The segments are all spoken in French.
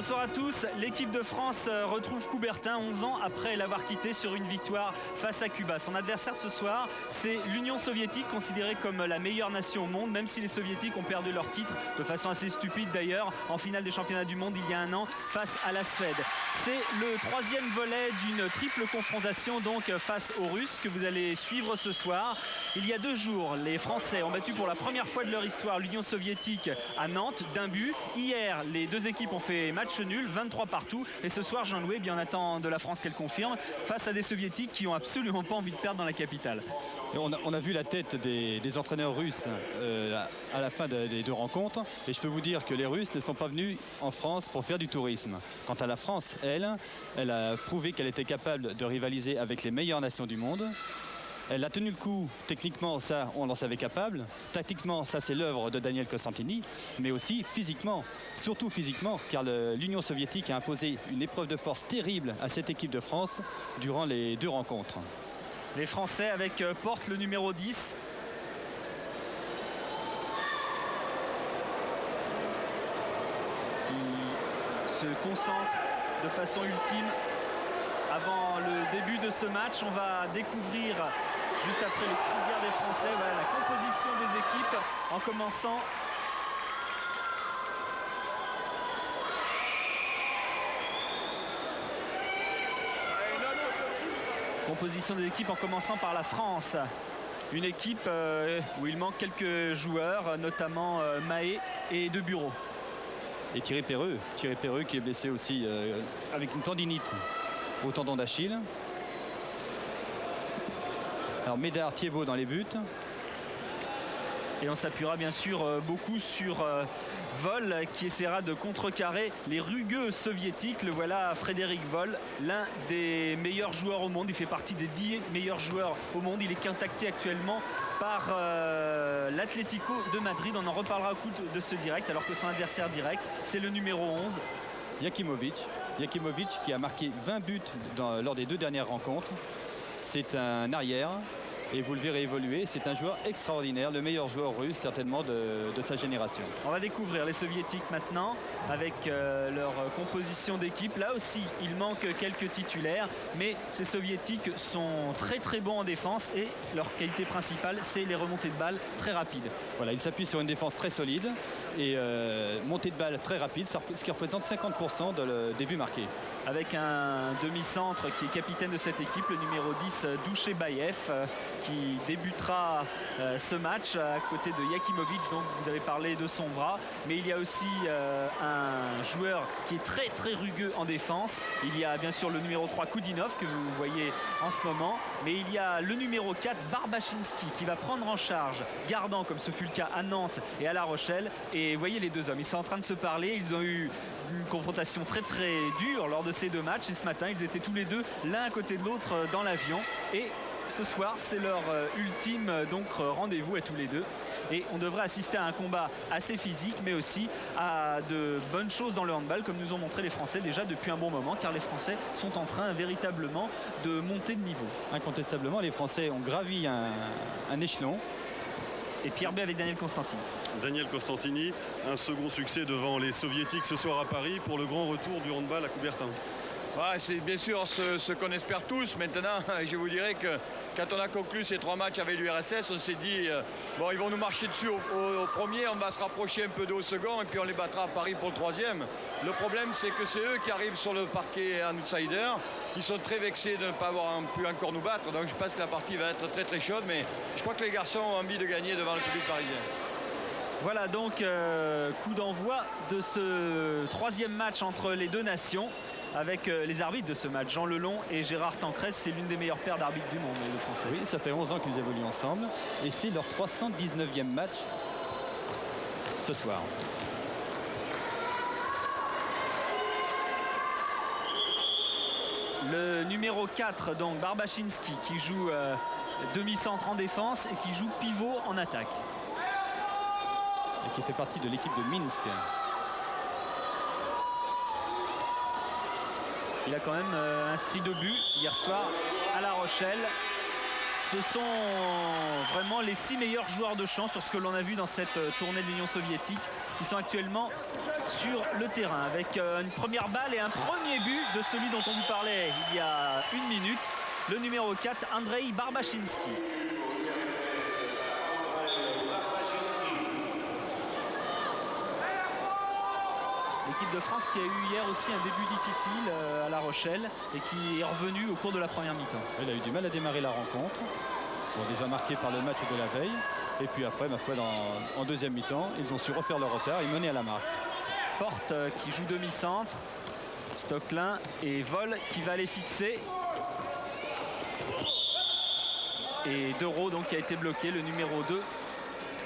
Bonsoir à tous. L'équipe de France retrouve Coubertin 11 ans après l'avoir quitté sur une victoire face à Cuba. Son adversaire ce soir, c'est l'Union soviétique, considérée comme la meilleure nation au monde, même si les soviétiques ont perdu leur titre, de façon assez stupide d'ailleurs, en finale des championnats du monde il y a un an face à la Suède. C'est le troisième volet d'une triple confrontation donc face aux Russes que vous allez suivre ce soir. Il y a 2 jours, les Français ont battu pour la première fois de leur histoire l'Union soviétique à Nantes d'un but. Hier, les deux équipes ont fait match nul, 23 partout. Et ce soir, Jean-Louis, bien on attend de la France qu'elle confirme, face à des soviétiques qui n'ont absolument pas envie de perdre dans la capitale. Et on a vu la tête des entraîneurs russes à la fin des 2 rencontres. Et je peux vous dire que les Russes ne sont pas venus en France pour faire du tourisme. Quant à la France, elle a prouvé qu'elle était capable de rivaliser avec les meilleures nations du monde. Elle a tenu le coup, techniquement, ça, on l'en savait capable. Tactiquement, ça, c'est l'œuvre de Daniel Costantini. Mais aussi physiquement, surtout physiquement, car l'Union soviétique a imposé une épreuve de force terrible à cette équipe de France durant les 2 rencontres. Les Français avec Porte, le numéro 10. Qui se concentre de façon ultime avant le début de ce match. On va découvrir juste après le cri de guerre des Français, voilà la composition des équipes en commençant par la France. Une équipe où il manque quelques joueurs, notamment Mahé et De Bureau. Et Thierry Perreux qui est blessé aussi avec une tendinite au tendon d'Achille. Alors Médard, Thiebaud dans les buts. Et on s'appuiera bien sûr beaucoup sur Voll qui essaiera de contrecarrer les rugueux soviétiques. Le voilà, Frédéric Voll, l'un des meilleurs joueurs au monde. Il fait partie des 10 meilleurs joueurs au monde. Il est contacté actuellement par l'Atlético de Madrid. On en reparlera au coup de ce direct, alors que son adversaire direct, c'est le numéro 11. Jakimovic qui a marqué 20 buts lors des 2 dernières rencontres. C'est un arrière. Et vous le verrez évoluer, c'est un joueur extraordinaire, le meilleur joueur russe certainement de sa génération. On va découvrir les soviétiques maintenant avec leur composition d'équipe. Là aussi, il manque quelques titulaires, mais ces soviétiques sont très très bons en défense et leur qualité principale, c'est les remontées de balles très rapides. Voilà, ils s'appuient sur une défense très solide et montée de balles très rapide, ce qui représente 50% des buts marqués. Avec un demi-centre qui est capitaine de cette équipe, le numéro 10, Douché-Bayev, qui débutera ce match à côté de Jakimovic. Donc vous avez parlé de son bras, mais il y a aussi un joueur qui est très très rugueux en défense. Il y a bien sûr le numéro 3, Koudinov, que vous voyez en ce moment, mais il y a le numéro 4, Barbachinski, qui va prendre en charge Gardan, comme ce fut le cas à Nantes et à La Rochelle. Et voyez les 2 hommes, ils sont en train de se parler. Ils ont eu une confrontation très très dure lors de ces 2 matchs, et ce matin ils étaient tous les 2 l'un à côté de l'autre dans l'avion. Et ce soir, c'est leur ultime donc rendez-vous à tous les 2. Et on devrait assister à un combat assez physique, mais aussi à de bonnes choses dans le handball, comme nous ont montré les Français déjà depuis un bon moment, car les Français sont en train véritablement de monter de niveau. Incontestablement, les Français ont gravi un échelon. Et Pierre B avec Daniel Costantini. Daniel Costantini, un second succès devant les Soviétiques ce soir à Paris pour le grand retour du handball à Coubertin. Ouais, c'est bien sûr ce qu'on espère tous. Maintenant, je vous dirais que quand on a conclu ces 3 matchs avec l'URSS, on s'est dit, bon, ils vont nous marcher dessus au premier, on va se rapprocher un peu d'eux au second, et puis on les battra à Paris pour le 3e. Le problème, c'est que c'est eux qui arrivent sur le parquet en outsider. Ils sont très vexés de ne pas avoir pu encore nous battre. Donc je pense que la partie va être très très chaude, mais je crois que les garçons ont envie de gagner devant le public parisien. Voilà donc coup d'envoi de ce 3e match entre les 2 nations, avec les arbitres de ce match, Jean Lelon et Gérard Tancresse. C'est l'une des meilleures paires d'arbitres du monde, les Français. Oui, ça fait 11 ans qu'ils évoluent ensemble et c'est leur 319e match ce soir. Le numéro 4, donc Barbachinski, qui joue demi-centre en défense et qui joue pivot en attaque. Et qui fait partie de l'équipe de Minsk. Il a quand même inscrit 2 buts hier soir à La Rochelle. Ce sont vraiment les 6 meilleurs joueurs de champ sur ce que l'on a vu dans cette tournée de l'Union soviétique qui sont actuellement sur le terrain avec une première balle et un premier but de celui dont on vous parlait il y a 1 minute, le numéro 4, Andrei Barbachinski. L'équipe de France qui a eu hier aussi un début difficile à La Rochelle et qui est revenu au cours de la première mi-temps. Il a eu du mal à démarrer la rencontre. Ils ont déjà marqué par le match de la veille. Et puis après, ma foi, en deuxième mi-temps, ils ont su refaire leur retard et mener à la marque. Porte qui joue demi-centre. Stocklin et Vol qui va les fixer. Et Dereau donc qui a été bloqué, le numéro 2,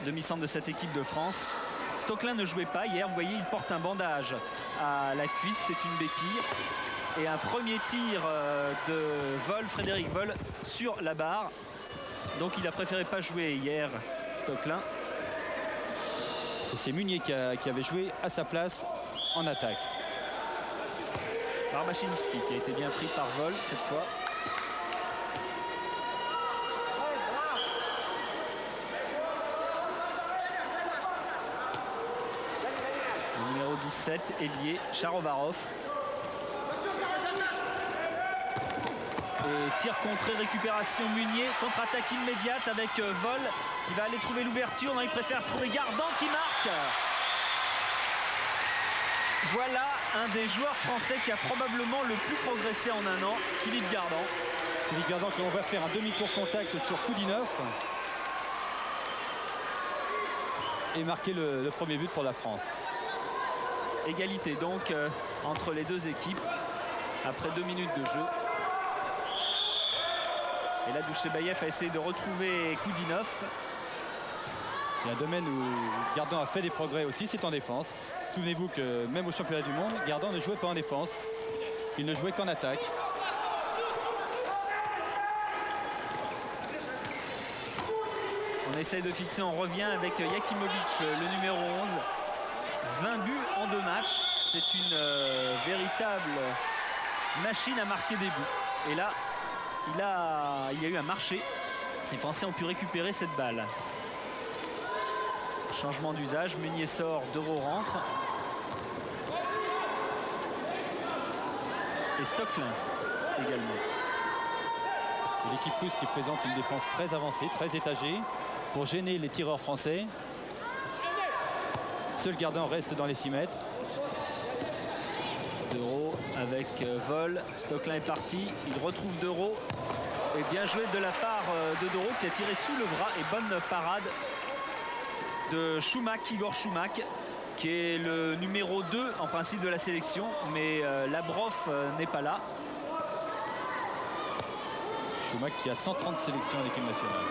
demi-centre de cette équipe de France. Stocklin ne jouait pas hier, vous voyez, il porte un bandage à la cuisse, c'est une béquille. Et un premier tir de Vol, Frédéric Vol, sur la barre. Donc il a préféré pas jouer hier, Stocklin. Et c'est Munier qui avait joué à sa place en attaque. Barbachinski qui a été bien pris par Vol cette fois. Le numéro 17, ailier, Charovarov. Et tir contré, récupération Munier, contre-attaque immédiate avec Vol qui va aller trouver l'ouverture. Non, il préfère trouver Gardan qui marque. Voilà un des joueurs français qui a probablement le plus progressé en un an, Philippe Gardan. Philippe Gardan qui on va faire un demi-tour contact sur Koudinov. Et marquer le premier but pour la France. Égalité donc entre les deux équipes après 2 minutes de jeu. Et là, Douchebaïev a essayé de retrouver Koudinov. Il y a un domaine où Gardan a fait des progrès aussi, c'est en défense. Souvenez-vous que même au championnat du monde, Gardan ne jouait pas en défense. Il ne jouait qu'en attaque. On essaye de fixer, on revient avec Yakimovic, le numéro 11. 20 buts en 2 matchs. C'est une véritable machine à marquer des buts. Et là, il y a eu un marché. Les Français ont pu récupérer cette balle. Changement d'usage, Munier sort, Dereau rentre. Et Stocklin également. L'équipe russe qui présente une défense très avancée, très étagée, pour gêner les tireurs français. Seul Gardan reste dans les 6 mètres. Dereau avec Vol. Stocklin est parti. Il retrouve Dereau. Et bien joué de la part de Dereau qui a tiré sous le bras. Et bonne parade de Choumak, Igor Choumak, qui est le numéro 2 en principe de la sélection. Mais Labrov n'est pas là. Choumak qui a 130 sélections en équipe nationale.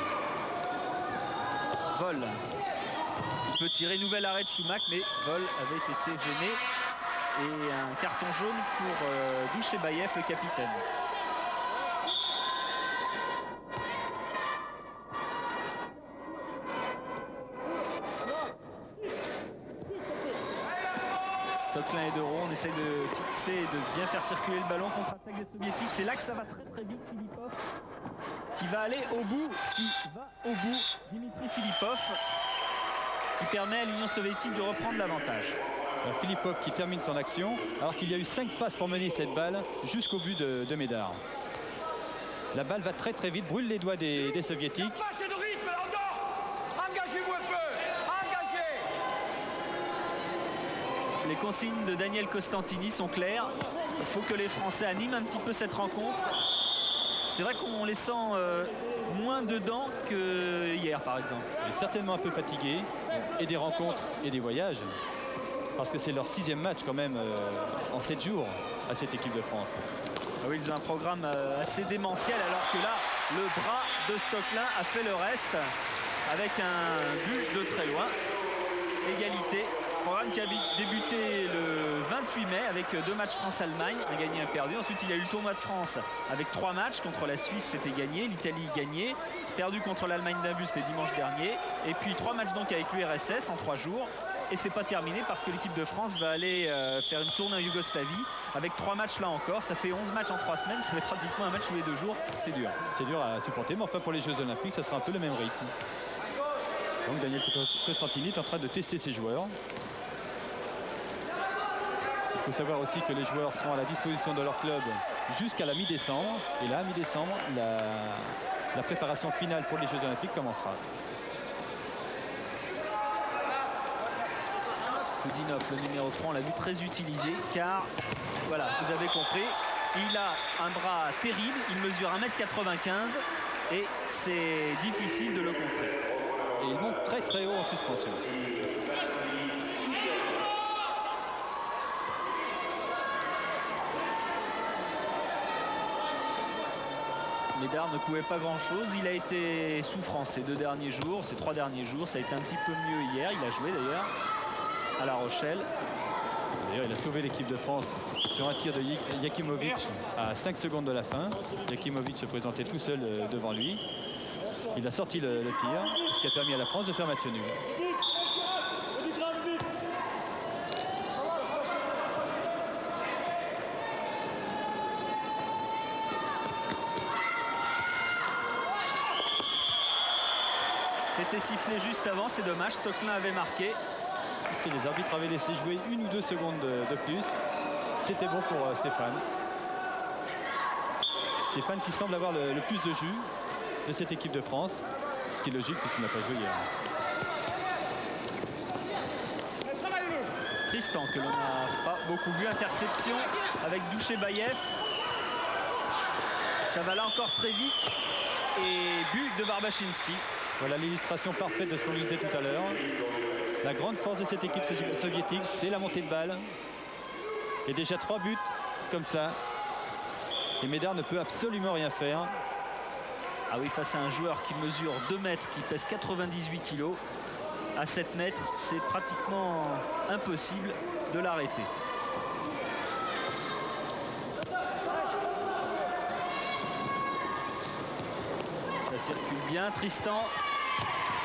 Vol. Il peut tirer, nouvel arrêt de Choumak, mais Vol avait été gêné. Et un carton jaune pour Douchebaïev, le capitaine. Stocklin et Dereau, on essaye de fixer et de bien faire circuler le ballon, contre-attaque des soviétiques. C'est là que ça va très très vite. Filipov qui va aller au bout, Dimitri Filipov, qui permet à l'Union soviétique de reprendre l'avantage. Filipov qui termine son action alors qu'il y a eu 5 passes pour mener cette balle jusqu'au but de Médard. La balle va très très vite, brûle les doigts des soviétiques. Les consignes de Daniel Costantini sont claires. Il faut que les Français animent un petit peu cette rencontre. C'est vrai qu'on les sent moins dedans que hier par exemple. Il est certainement un peu fatigué, et des rencontres et des voyages. Parce que c'est leur 6e match quand même en 7 jours à cette équipe de France. Ah oui, ils ont un programme assez démentiel alors que là, le bras de Stocklin a fait le reste avec un but de très loin. Égalité. Programme qui a débuté le 28 mai avec 2 matchs France-Allemagne, un gagné, un perdu. Ensuite, il y a eu le tournoi de France avec 3 matchs. Contre la Suisse, c'était gagné. L'Italie, gagné. Perdu contre l'Allemagne d'un but, c'était dimanche dernier. Et puis 3 matchs donc avec l'URSS en 3 jours. Et c'est pas terminé parce que l'équipe de France va aller faire une tournée en Yougoslavie avec 3 matchs là encore. Ça fait 11 matchs en 3 semaines, ça fait pratiquement un match tous les 2 jours. C'est dur. C'est dur à supporter, mais enfin pour les Jeux Olympiques, ça sera un peu le même rythme. Donc Daniel Costantini est en train de tester ses joueurs. Il faut savoir aussi que les joueurs seront à la disposition de leur club jusqu'à la mi-décembre. Et là, à mi-décembre, la préparation finale pour les Jeux Olympiques commencera. Koudinov, le numéro 3, on l'a vu très utilisé car, voilà, vous avez compris, il a un bras terrible, il mesure 1m95 et c'est difficile de le contrer. Et il monte très très haut en suspension. Médard ne pouvait pas grand-chose. Il a été souffrant ces 2 derniers jours, ces 3 derniers jours. Ça a été un petit peu mieux hier. Il a joué d'ailleurs à La Rochelle. D'ailleurs, il a sauvé l'équipe de France sur un tir de Jakimovic à 5 secondes de la fin. Jakimovic se présentait tout seul devant lui. Il a sorti le tir, ce qui a permis à la France de faire match nul. C'était sifflé juste avant, c'est dommage. Toclin avait marqué. Si les arbitres avaient laissé jouer 1 ou 2 secondes de plus, c'était bon pour Stéphane. Stéphane qui semble avoir le plus de jus de cette équipe de France, ce qui est logique puisqu'il n'a pas joué hier. Tristan que l'on n'a pas beaucoup vu. Interception avec Douché-Baïev. Ça va là encore très vite. Et but de Barbachinski. Voilà l'illustration parfaite de ce qu'on disait tout à l'heure. La grande force de cette équipe soviétique, c'est la montée de balle. Et déjà 3 buts comme ça. Et Médard ne peut absolument rien faire. Ah oui, face à un joueur qui mesure 2 mètres, qui pèse 98 kg. À 7 mètres, c'est pratiquement impossible de l'arrêter. Ça circule bien. Tristan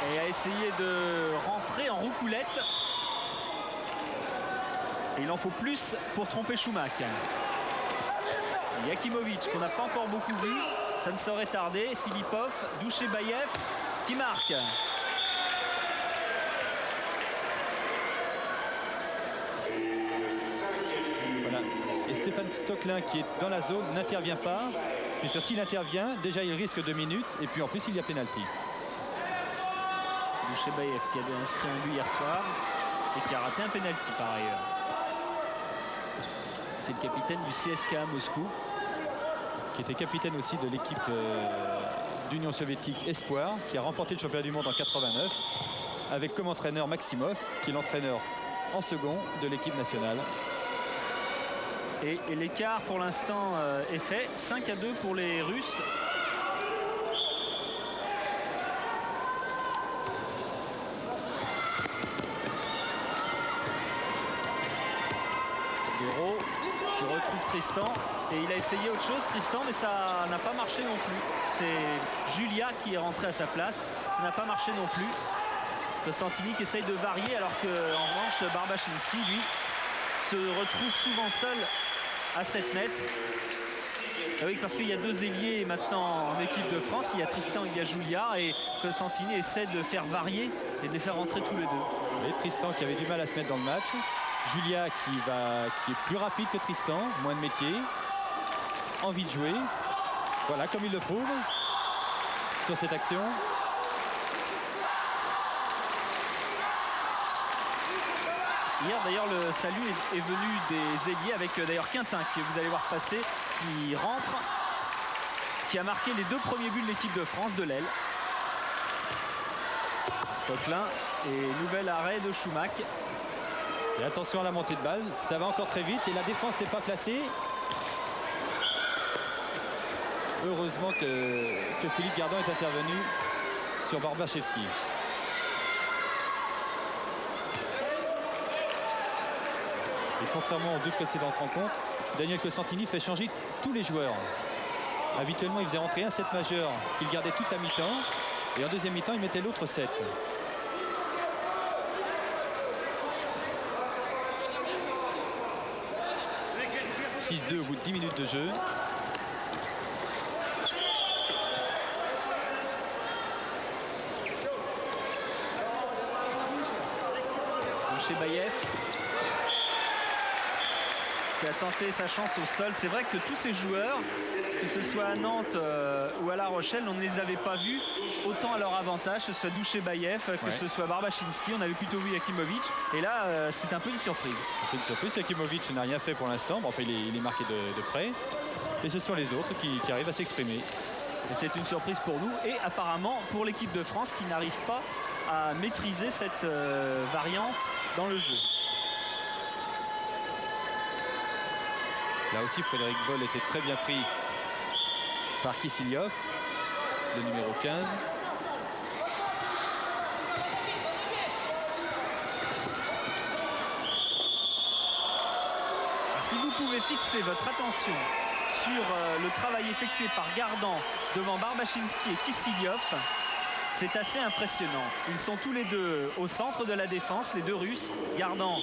a essayé de rentrer en roucoulette. Et il en faut plus pour tromper Choumac. Jakimovic, qu'on n'a pas encore beaucoup vu. Ça ne saurait tarder. Filipov, Douché-Baïev qui marque. Voilà. Et Stéphane Toclin qui est dans la zone n'intervient pas. Puisque s'il intervient, déjà il risque 2 minutes. Et puis en plus il y a pénalty. Douché-Baïev qui a inscrit un but hier soir et qui a raté un pénalty par ailleurs. C'est le capitaine du CSKA Moscou. Qui était capitaine aussi de l'équipe d'Union soviétique Espoir, qui a remporté le championnat du monde en 89, avec comme entraîneur Maximov, qui est l'entraîneur en second de l'équipe nationale. Et l'écart pour l'instant est fait. 5-2 pour les Russes. Guerreau qui retrouve Tristan. Et il a essayé autre chose, Tristan, mais ça n'a pas marché non plus. C'est Julia qui est rentré à sa place. Ça n'a pas marché non plus. Costantini qui essaye de varier alors qu'en revanche, Barbachinski, lui, se retrouve souvent seul à 7 mètres. Ah oui, parce qu'il y a 2 ailiers maintenant en équipe de France. Il y a Tristan, il y a Julia. Et Costantini essaie de faire varier et de les faire rentrer tous les deux. Et Tristan qui avait du mal à se mettre dans le match. Julia qui est plus rapide que Tristan, moins de métier. Envie de jouer. Voilà, comme il le prouve sur cette action. Hier d'ailleurs le salut est venu des ailiers avec d'ailleurs Quintin que vous allez voir passer, qui rentre, qui a marqué les 2 premiers buts de l'équipe de France de l'aile. Stocklin et nouvel arrêt de Choumac. Et attention à la montée de balle, ça va encore très vite et la défense n'est pas placée. Heureusement que Philippe Gardon est intervenu sur Barbachevski. Et contrairement aux 2 précédentes rencontres, Daniel Costantini fait changer tous les joueurs. Habituellement, il faisait rentrer un 7 majeur qu'il gardait toute la mi-temps. Et en deuxième mi-temps, il mettait l'autre 7. 6-2 au bout de 10 minutes de jeu. Chez Baïef qui a tenté sa chance au sol. C'est vrai que tous ces joueurs, que ce soit à Nantes ou à La Rochelle, on ne les avait pas vus autant à leur avantage, que ce soit Douché Baïef, que ce soit Barbachinski. On avait plutôt vu Jakimovic. Et là, c'est un peu une surprise. Une surprise, Jakimovic n'a rien fait pour l'instant. Bon, enfin, il est marqué de près. Et ce sont les autres qui arrivent à s'exprimer. Et c'est une surprise pour nous et apparemment pour l'équipe de France qui n'arrive pas à maîtriser cette variante dans le jeu. Là aussi, Frédéric Voll était très bien pris par Kiselyov, le numéro 15. Si vous pouvez fixer votre attention sur le travail effectué par Gardan devant Barbachinski et Kiselyov, c'est assez impressionnant. Ils sont tous les deux au centre de la défense, les deux Russes. Gardan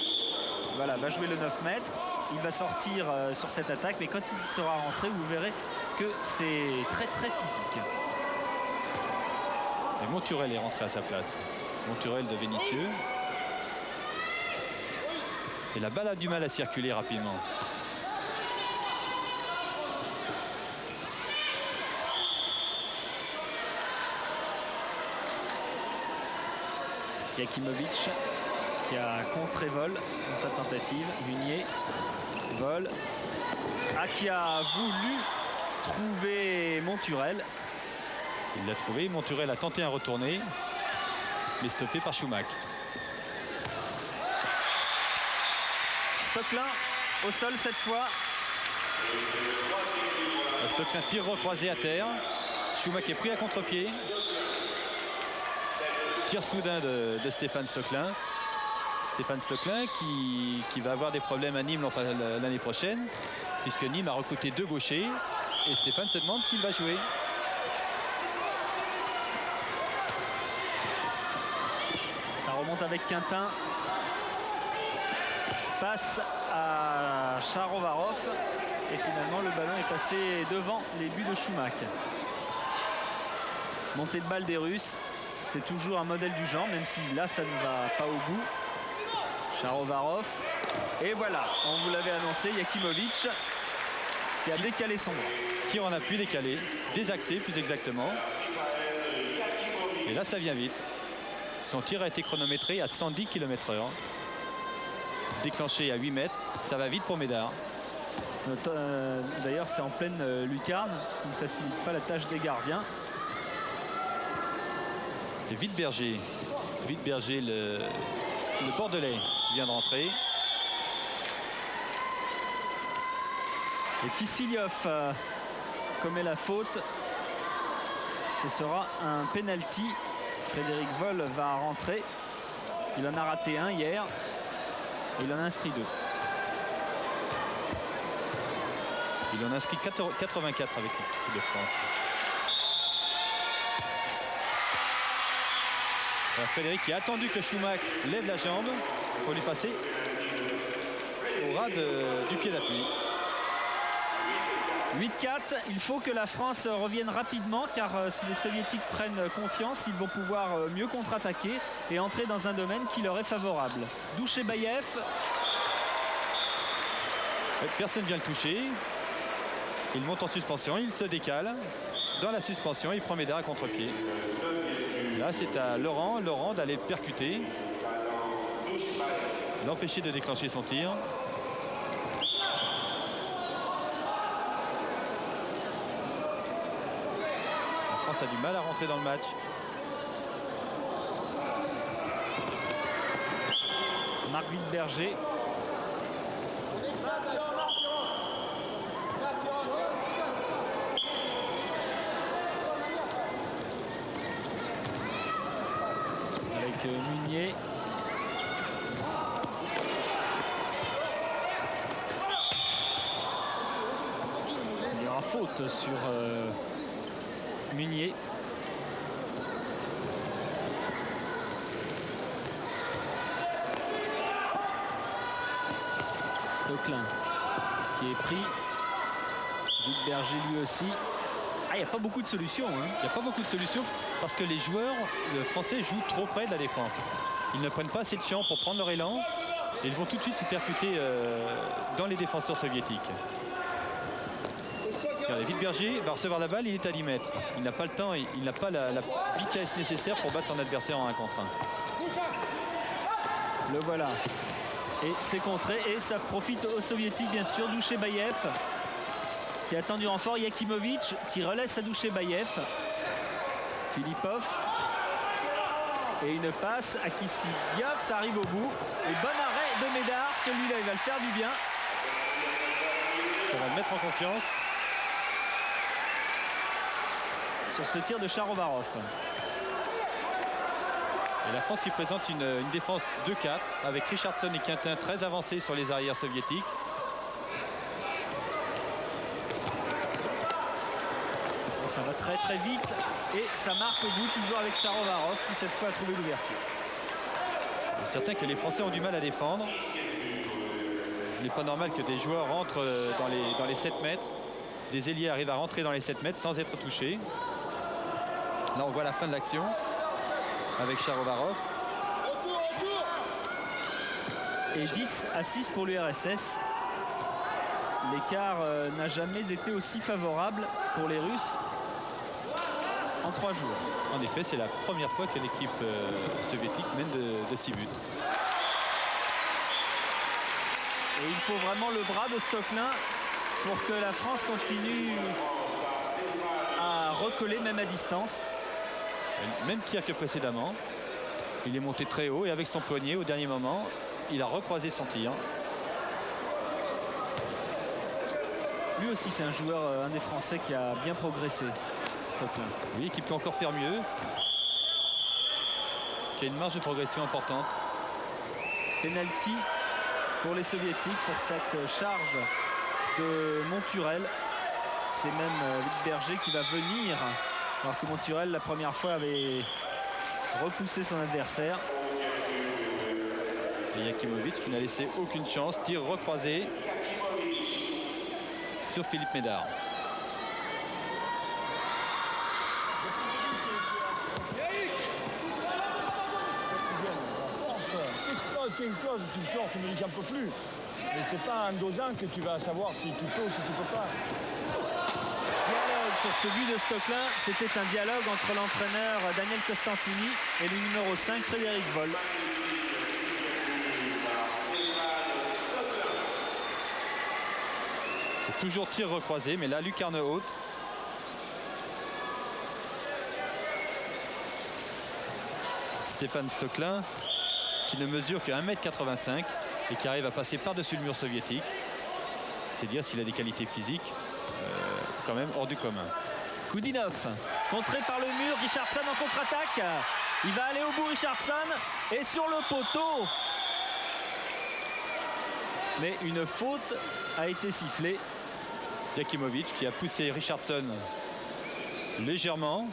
voilà, va jouer le 9 mètres. Il va sortir sur cette attaque, mais quand il sera rentré, vous verrez que c'est très très physique. Et Monturel est rentré à sa place. Monturel de Vénissieux. Et la balle a du mal à circuler rapidement. Jakimovic qui a contré Voll dans sa tentative. Munier, Voll. Qui a voulu trouver Monturel. Il l'a trouvé. Monturel a tenté un retourné, mais stoppé par Schumack. Stocklin au sol cette fois. Stocklin tire recroisé à terre. Schumack est pris à contre-pied. Tir soudain de Stéphane Stocklin. Stéphane Stocklin qui va avoir des problèmes à Nîmes l'année prochaine, puisque Nîmes a recruté 2 gauchers et Stéphane se demande s'il va jouer. Ça remonte avec Quintin face à Charovarov et finalement le ballon est passé devant les buts de Schumack. Montée de balle des Russes, c'est toujours un modèle du genre, même si là ça ne va pas au bout. Charovarov. Et voilà, on vous l'avait annoncé, Jakimovic qui a décalé son bras. Tir en appui décalé, désaxé plus exactement. Et là ça vient vite. Son tir a été chronométré à 110 km/h. Déclenché à 8 mètres, ça va vite pour Médard. D'ailleurs c'est en pleine lucarne, ce qui ne facilite pas la tâche des gardiens. Et Wittberger, le Bordelais vient de rentrer. Et Kiselyov commet la faute. Ce sera un penalty. Frédéric Voll va rentrer. Il en a raté un hier. Il en a inscrit 2. Il en a inscrit 84 avec l'équipe de France. Alors Frédéric qui a attendu que Schumack lève la jambe pour lui passer au ras du pied d'appui. 8-4, il faut que la France revienne rapidement car si les soviétiques prennent confiance, ils vont pouvoir mieux contre-attaquer et entrer dans un domaine qui leur est favorable. Douché-Baïef. Personne ne vient le toucher. Il monte en suspension, il se décale. Dans la suspension, il prend Médard à contre-pied. Là, c'est à Laurent d'aller percuter. L'empêcher de déclencher son tir. La France a du mal à rentrer dans le match. Marc Wittberger. Avec Munier. Il y aura faute sur Munier. Stocklin. qui est pris. Berger lui aussi. Il n'y a pas beaucoup de solutions. Il n'y a pas beaucoup de solutions parce que les joueurs français jouent trop près de la défense. Ils ne prennent pas assez de champ pour prendre leur élan et ils vont tout de suite se percuter dans les défenseurs soviétiques. Regardez, Wittberger va recevoir la balle, il est à 10 mètres. Il n'a pas le temps, il n'a pas la vitesse nécessaire pour battre son adversaire en 1 contre 1. Le voilà. Et c'est contré et ça profite aux soviétiques bien sûr. Douchebaïev qui attend du renfort. Yakimovic qui relaisse à Douchebaïev. Filipov. Et une passe à Kissyliov, ça arrive au bout. Et bon arrêt de Médard, celui-là il va le faire du bien. Ça va le mettre en confiance. Sur ce tir de Charovarov. Et la France qui présente une défense 2-4 avec Richardson et Quintin très avancés sur les arrières soviétiques. Ça va très très vite et ça marque au bout, toujours avec Charovarov qui cette fois a trouvé l'ouverture. C'est certain que les Français ont du mal à défendre. Il n'est pas normal que des joueurs rentrent dans les 7 mètres. Des ailiers arrivent à rentrer dans les 7 mètres sans être touchés. Là on voit la fin de l'action avec Charovarov. Et 10-6 pour l'URSS. L'écart n'a jamais été aussi favorable pour les Russes en 3 jours. En effet, c'est la première fois que l'équipe soviétique mène de 6 buts. Et il faut vraiment le bras de Stocklin pour que la France continue à recoller même à distance. Même tir que précédemment. Il est monté très haut et avec son poignet au dernier moment, il a recroisé son tir. Lui aussi c'est un joueur, un des Français qui a bien progressé, Stocklin. Oui, qui peut encore faire mieux. Qui a une marge de progression importante. Penalty pour les Soviétiques pour cette charge de Monturel. C'est même Wittberger qui va venir, alors que Monturel la première fois avait repoussé son adversaire. Et Yakimovic qui n'a laissé aucune chance. Tir recroisé sur Philippe Médard. Une cause, tu le sors, tu me dis j'en peux plus. Mais c'est pas en dosant que tu vas savoir si tu peux ou si tu peux pas. Dialogue sur ce but de Stocklin. C'était un dialogue entre l'entraîneur Daniel Costantini et le numéro 5 Frédéric Voll. Toujours tir recroisé, mais là lucarne haute. Stéphane Stocklin qui ne mesure que 1,85 m et qui arrive à passer par-dessus le mur soviétique. C'est dire s'il a des qualités physiques quand même hors du commun. Koudinov, contré par le mur, Richardson en contre-attaque. Il va aller au bout Richardson et sur le poteau. Mais une faute a été sifflée. Yakimovic qui a poussé Richardson légèrement.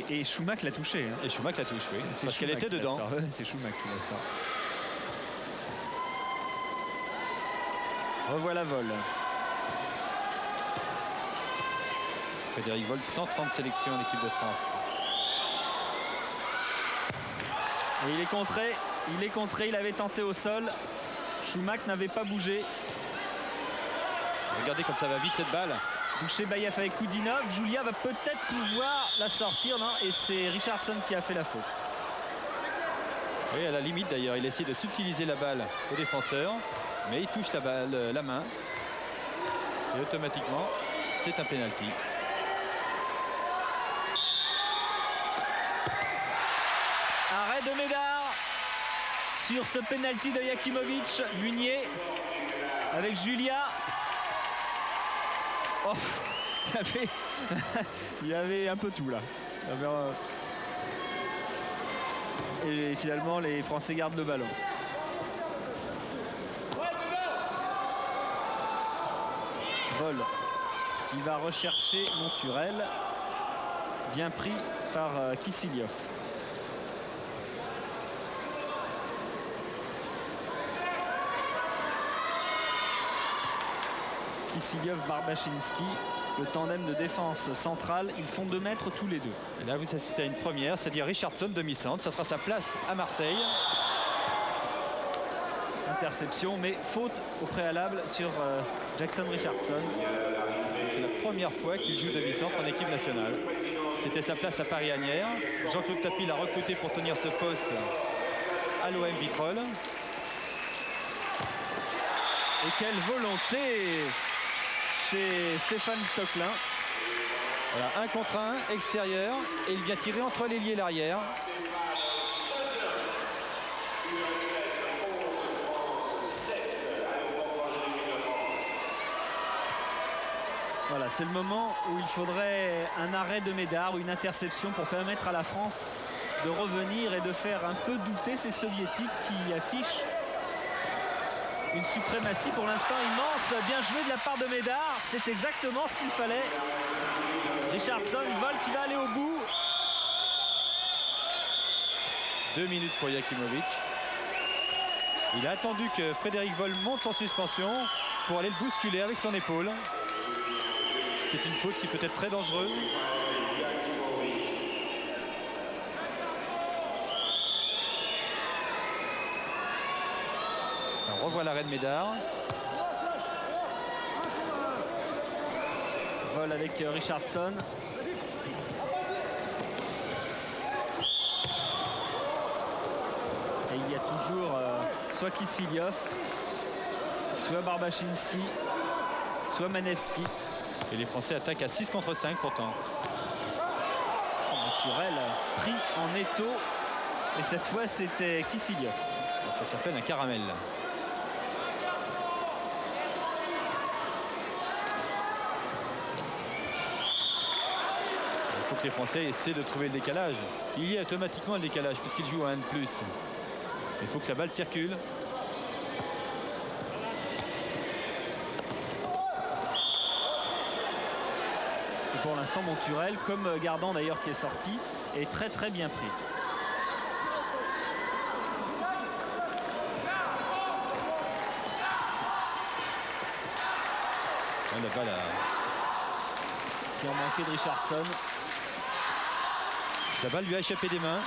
Et Schumack l'a touché. Et Schumack la touche, oui. Parce qu'elle était dedans. C'est Schumack qui la sort. Revoilà Voll. Frédéric Voll, 130 sélections en équipe de France. Et il est contré, il avait tenté au sol. Schumack n'avait pas bougé. Regardez comme ça va vite cette balle. Douchebaïev avec Koudinov. Julia va peut-être pouvoir la sortir, non? Et c'est Richardson qui a fait la faute. Oui, à la limite d'ailleurs, il essaie de subtiliser la balle au défenseur, mais il touche la balle, la main. Et automatiquement, c'est un pénalty. Arrêt de Médard sur ce pénalty de Yakimovic. Munier avec Julia. Oh, il y avait un peu tout là. Et finalement les Français gardent le ballon. Voll qui va rechercher Monturel. Bien pris par Kissyliov. Kiselyov-Barbachinski. Le tandem de défense centrale, ils font 2 mètres tous les deux. Et là, vous assistez à une première, c'est-à-dire Richardson, demi-centre. Ça sera sa place à Marseille. Interception, mais faute au préalable sur Jackson Richardson. C'est la première fois qu'il joue demi-centre en équipe nationale. C'était sa place à Paris-Agnières. Jean-Claude Tapie l'a recruté pour tenir ce poste à l'OM Vitrolles. Et quelle volonté chez Stéphane Stocklin. Voilà, 1 contre 1, extérieur. Et il vient tirer entre l'ailier et l'arrière. Voilà, c'est le moment où il faudrait un arrêt de Médard ou une interception pour permettre à la France de revenir et de faire un peu douter ces soviétiques qui affichent une suprématie pour l'instant immense. Bien joué de la part de Médard, c'est exactement ce qu'il fallait. Richardson, vol qui va aller au bout. 2 minutes pour Yakimovic. Il a attendu que Frédéric Vol monte en suspension pour aller le bousculer avec son épaule. C'est une faute qui peut être très dangereuse. On revoit l'arrêt de Médard. Vol avec Richardson. Et il y a toujours soit Kiselyov, soit Barbachinski, soit Manevski. Et les Français attaquent à 6 contre 5 pourtant. Monturel pris en étau. Et cette fois, c'était Kiselyov. Ça s'appelle un caramel. Il faut que les Français essaient de trouver le décalage. Il y a automatiquement le décalage puisqu'ils jouent à 1 de plus. Il faut que la balle circule. Pour l'instant, Monturel, comme Gardan d'ailleurs qui est sorti, est très très bien pris. La balle Tir manqué de Richardson. La balle lui a échappé des mains.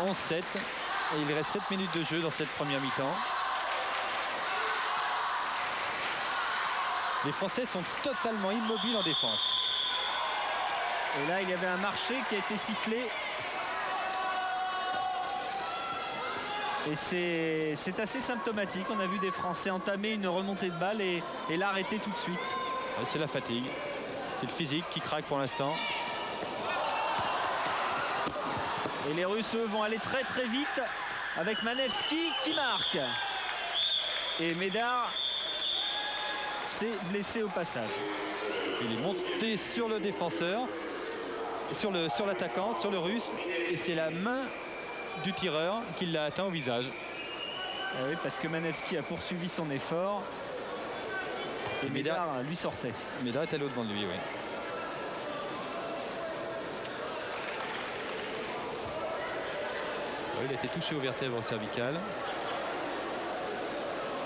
11-7. Et il reste 7 minutes de jeu dans cette première mi-temps. Les Français sont totalement immobiles en défense. Et là, il y avait un marché qui a été sifflé. Et c'est assez symptomatique. On a vu des Français entamer une remontée de balle et l'arrêter tout de suite. C'est la fatigue. C'est le physique qui craque pour l'instant. Et les Russes, eux, vont aller très très vite avec Manevski qui marque. Et Médard s'est blessé au passage. Il est monté sur le défenseur, sur l'attaquant, sur le Russe. Et c'est la main du tireur qui l'a atteint au visage. Ah oui, parce que Manevski a poursuivi son effort. Et Médard lui sortait. Médard est allé au-devant de lui, oui. Il a été touché aux vertèbres cervicales.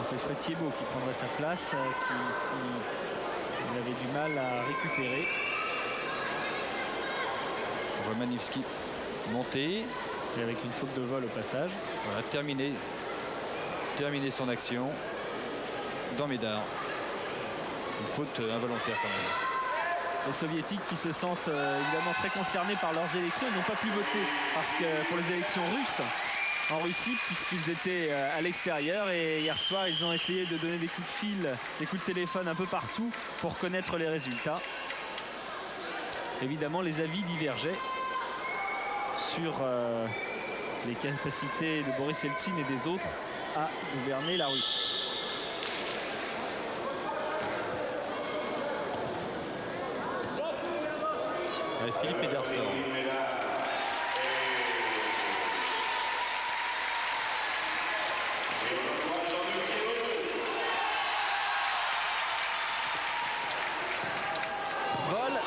Et ce serait Thiebaud qui prendrait sa place, qui s'il avait du mal à récupérer. On voit Manevski monter. Et avec une faute de vol au passage. Voilà, terminer son action dans Médard. Une faute involontaire quand même. Les Soviétiques qui se sentent évidemment très concernés par leurs élections. Ils n'ont pas pu voter parce que pour les élections russes en Russie, puisqu'ils étaient à l'extérieur. Et hier soir, ils ont essayé de donner des coups de fil, des coups de téléphone un peu partout pour connaître les résultats. Évidemment, les avis divergeaient sur les capacités de Boris Eltsine et des autres à gouverner la Russie. Philippe Ederson. Vol.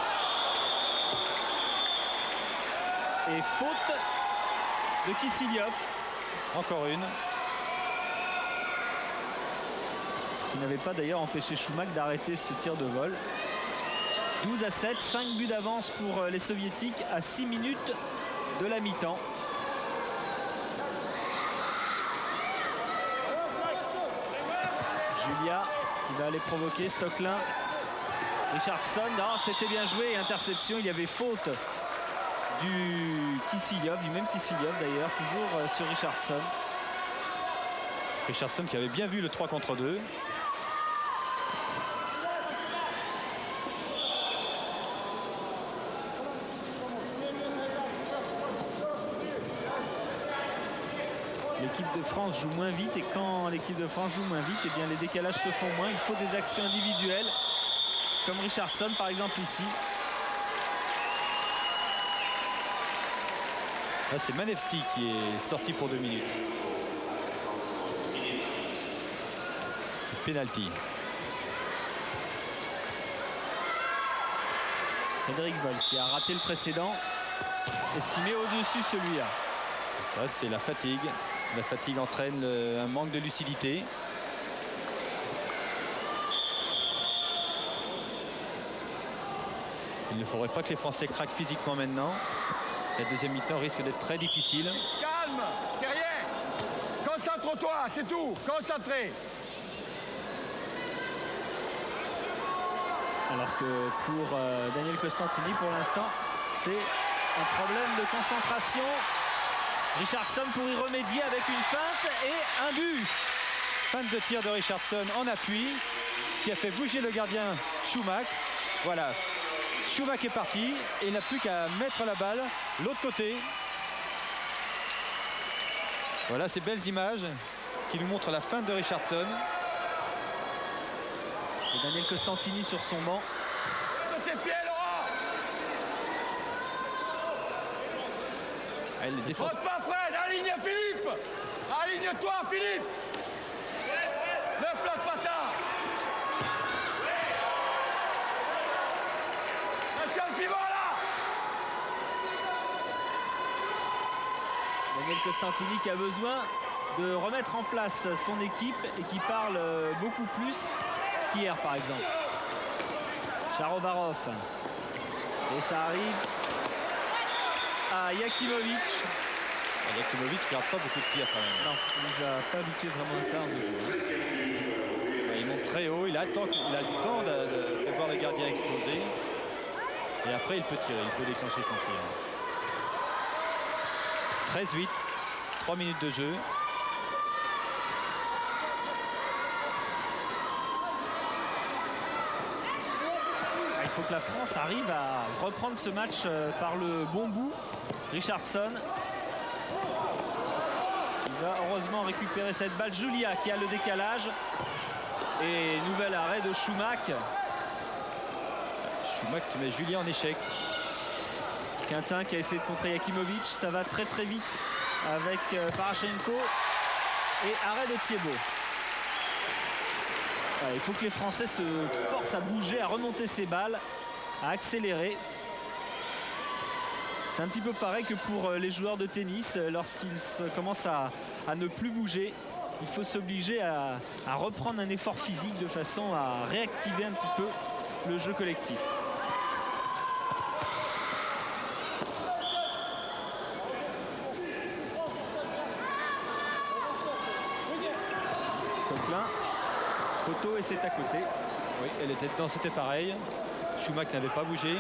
Et faute de Kiselyov. Encore une. Ce qui n'avait pas d'ailleurs empêché Schumacher d'arrêter ce tir de vol. 12-7, 5 buts d'avance pour les Soviétiques à 6 minutes de la mi-temps. Julia qui va aller provoquer Stocklin. Richardson, non, c'était bien joué, interception, il y avait faute du Kiselyov, du même Kiselyov d'ailleurs, toujours sur Richardson. Richardson qui avait bien vu le 3 contre 2. L'équipe de France joue moins vite et quand l'équipe de France joue moins vite, eh bien les décalages se font moins. Il faut des actions individuelles comme Richardson par exemple ici. Là, c'est Manevski qui est sorti pour 2 minutes. Penalty. Frédéric Vol qui a raté le précédent et s'y met au-dessus celui-là. Ça, c'est la fatigue. La fatigue entraîne un manque de lucidité. Il ne faudrait pas que les Français craquent physiquement maintenant. La deuxième mi-temps risque d'être très difficile. Calme, c'est rien. Concentre-toi, c'est tout. Concentré. Alors que pour Daniel Costantini, pour l'instant, c'est un problème de concentration. Richardson pour y remédier avec une feinte et un but. Feinte de tir de Richardson en appui, ce qui a fait bouger le gardien Schumacher. Voilà, Schumacher est parti et il n'a plus qu'à mettre la balle l'autre côté. Voilà ces belles images qui nous montrent la feinte de Richardson. Et Daniel Costantini sur son banc. De tes pieds, Laurent. Elle défense. Saute pas, Fred. Aligne Philippe. Aligne-toi, Philippe. Ne flotte pas tard. Attention le pivot, là. Daniel Costantini qui a besoin de remettre en place son équipe et qui parle beaucoup plus qu'hier par exemple. Charovarov. Et ça arrive à Yakimovic. Yakimovic qui n'a pas beaucoup de tirs quand même. Non, il nous a pas habitué vraiment à ça en deux jours. Il monte très haut, il a le temps de voir le gardien exploser. Et après il peut tirer, il peut déclencher son tir. 13-8, 3 minutes de jeu. Il faut que la France arrive à reprendre ce match par le bon bout. Richardson qui va heureusement récupérer cette balle. Julia qui a le décalage. Et nouvel arrêt de Schumacher. Schumacher qui met Julia en échec. Quintin qui a essayé de contrer Yakimovic. Ça va très très vite avec Parashenko. Et arrêt de Thiebaud. Voilà, il faut que les Français se forcent à bouger, à remonter ces balles, à accélérer. C'est un petit peu pareil que pour les joueurs de tennis. Lorsqu'ils commencent à ne plus bouger, il faut s'obliger à reprendre un effort physique de façon à réactiver un petit peu le jeu collectif. Stocklin, poteau et c'est à côté. Oui, elle était dedans, c'était pareil. Schumacher n'avait pas bougé.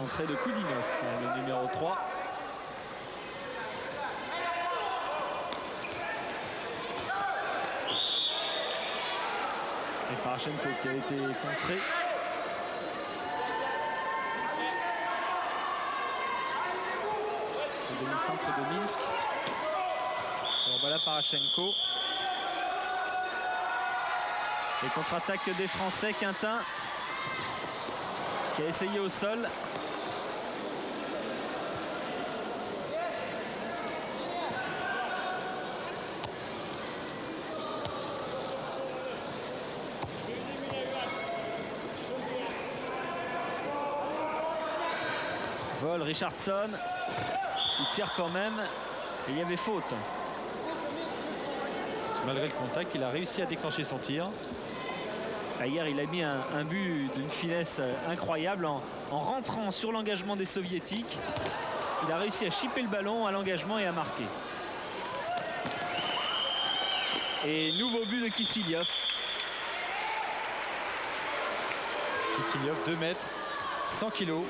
Entrée de Koudinov, le numéro 3. Et Parashenko qui a été contré. Le demi-centre de Minsk. Alors voilà Parashenko. Les contre-attaques des Français, Quintin qui a essayé au sol. Vol, Richardson qui tire quand même. Et il y avait faute. Malgré le contact, il a réussi à déclencher son tir. Hier, il a mis un but d'une finesse incroyable en rentrant sur l'engagement des Soviétiques. Il a réussi à chipper le ballon à l'engagement et à marquer. Et nouveau but de Kiselyov. Kiselyov, 2 mètres, 100 kilos,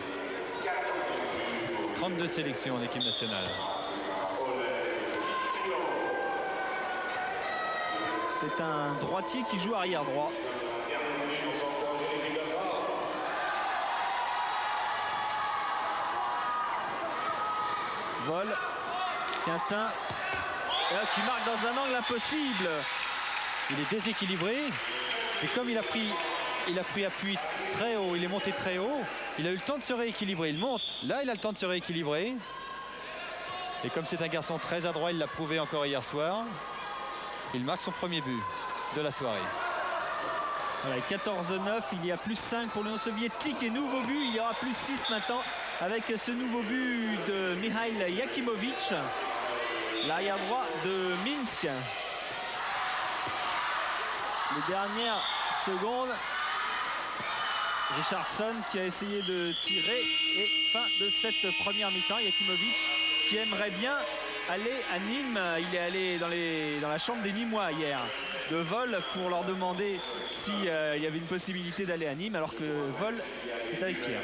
32 sélections en équipe nationale. C'est un droitier qui joue arrière droit. Vol, Quintin, qui marque dans un angle impossible. Il est déséquilibré et comme il a pris appui très haut, il est monté très haut, il a eu le temps de se rééquilibrer. Il monte, là il a le temps de se rééquilibrer. Et comme c'est un garçon très adroit, il l'a prouvé encore hier soir. Il marque son premier but de la soirée. Voilà, 14-9, il y a plus 5 pour l'Union soviétique et nouveau but, il y aura plus 6 maintenant avec ce nouveau but de Mikhail Yakimovic, l'arrière droit de Minsk. Les dernières secondes, Richardson qui a essayé de tirer et fin de cette première mi-temps. Yakimovic qui aimerait bien aller à Nîmes, il est allé dans la chambre des Nîmois hier de Vol pour leur demander s'il y avait une possibilité d'aller à Nîmes, alors que Vol est avec Pierre.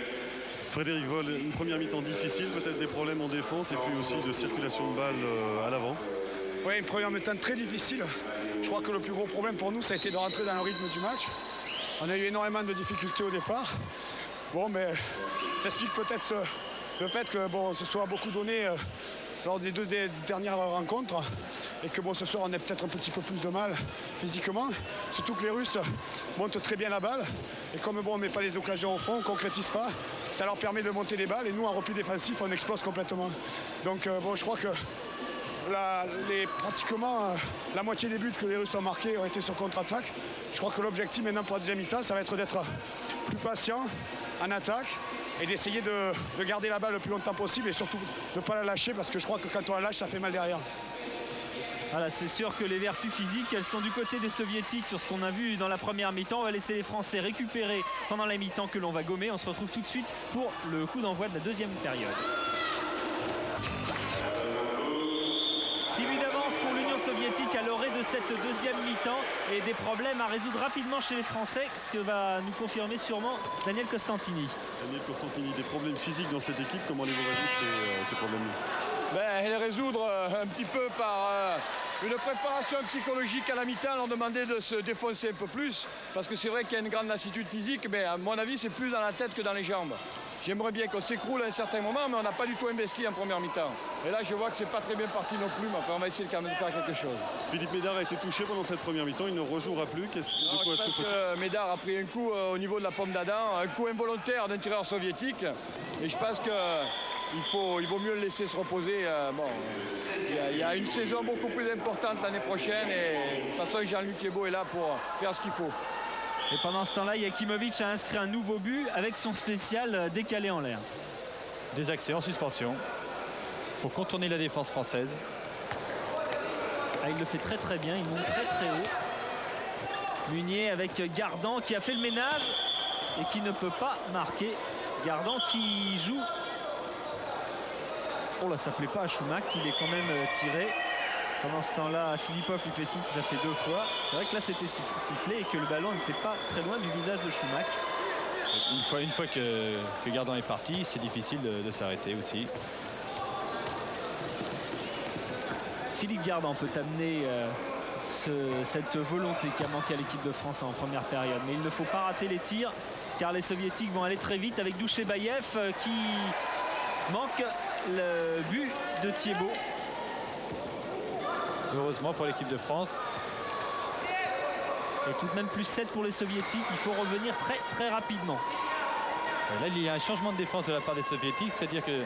Frédéric Vol, une première mi-temps difficile, peut-être des problèmes en défense et puis aussi de circulation de balles à l'avant. Oui, une première mi-temps très difficile. Je crois que le plus gros problème pour nous, ça a été de rentrer dans le rythme du match. On a eu énormément de difficultés au départ. Bon, mais ça explique peut-être le fait que bon, ce soit beaucoup donné lors des 2 dernières rencontres et que bon, ce soir on ait peut-être un petit peu plus de mal physiquement, surtout que les Russes montent très bien la balle et comme bon, on ne met pas les occasions au fond, on ne concrétise pas, ça leur permet de monter les balles et nous en repli défensif on explose complètement. Donc bon, je crois que pratiquement la moitié des buts que les Russes ont marqués ont été sur contre-attaque. Je crois que l'objectif maintenant pour la deuxième mi-temps, ça va être d'être plus patient en attaque et d'essayer de garder la balle le plus longtemps possible et surtout de ne pas la lâcher parce que je crois que quand on la lâche, ça fait mal derrière. Voilà, c'est sûr que les vertus physiques, elles sont du côté des Soviétiques sur ce qu'on a vu dans la première mi-temps. On va laisser les Français récupérer pendant la mi-temps que l'on va gommer. On se retrouve tout de suite pour le coup d'envoi de la deuxième période. 6 buts d'avance pour l'Union soviétique à l'orée de cette deuxième mi-temps et des problèmes à résoudre rapidement chez les Français, ce que va nous confirmer sûrement Daniel Costantini. Daniel Costantini, des problèmes physiques dans cette équipe, comment allez-vous résoudre ces problèmes-là? Les résoudre un petit peu par une préparation psychologique à la mi-temps, leur demander de se défoncer un peu plus, parce que c'est vrai qu'il y a une grande lassitude physique, mais à mon avis c'est plus dans la tête que dans les jambes. J'aimerais bien qu'on s'écroule à un certain moment, mais on n'a pas du tout investi en première mi-temps. Et là, je vois que c'est pas très bien parti non plus, mais enfin, on va essayer quand même de faire quelque chose. Philippe Médard a été touché pendant cette première mi-temps, il ne rejouera plus. Je pense que Médard a pris un coup au niveau de la pomme d'Adam, un coup involontaire d'un tireur soviétique. Et je pense qu'il vaut mieux le laisser se reposer. Il y a une saison beaucoup plus importante l'année prochaine et de toute façon, Jean-Luc Thiébaut est là pour faire ce qu'il faut. Et pendant ce temps-là, Yakimovic a inscrit un nouveau but avec son spécial décalé en l'air. Des accès en suspension pour contourner la défense française. Ah, il le fait très très bien, il monte très très haut. Munier avec Gardan qui a fait le ménage et qui ne peut pas marquer. Gardan qui joue. Oh là, ça plaît pas à Choumac, il est quand même tiré. Pendant ce temps-là, Filipov lui fait signe que ça fait 2 fois. C'est vrai que là, c'était sifflé et que le ballon n'était pas très loin du visage de Choumac. Une fois que Gardan est parti, c'est difficile de s'arrêter aussi. Philippe Gardan peut amener cette volonté qui a manqué à l'équipe de France en première période. Mais il ne faut pas rater les tirs, car les Soviétiques vont aller très vite avec Douchebaïev qui manque le but de Thiébaut. Heureusement pour l'équipe de France. Et tout de même plus 7 pour les Soviétiques. Il faut revenir très très rapidement. Là, il y a un changement de défense de la part des Soviétiques. C'est-à-dire que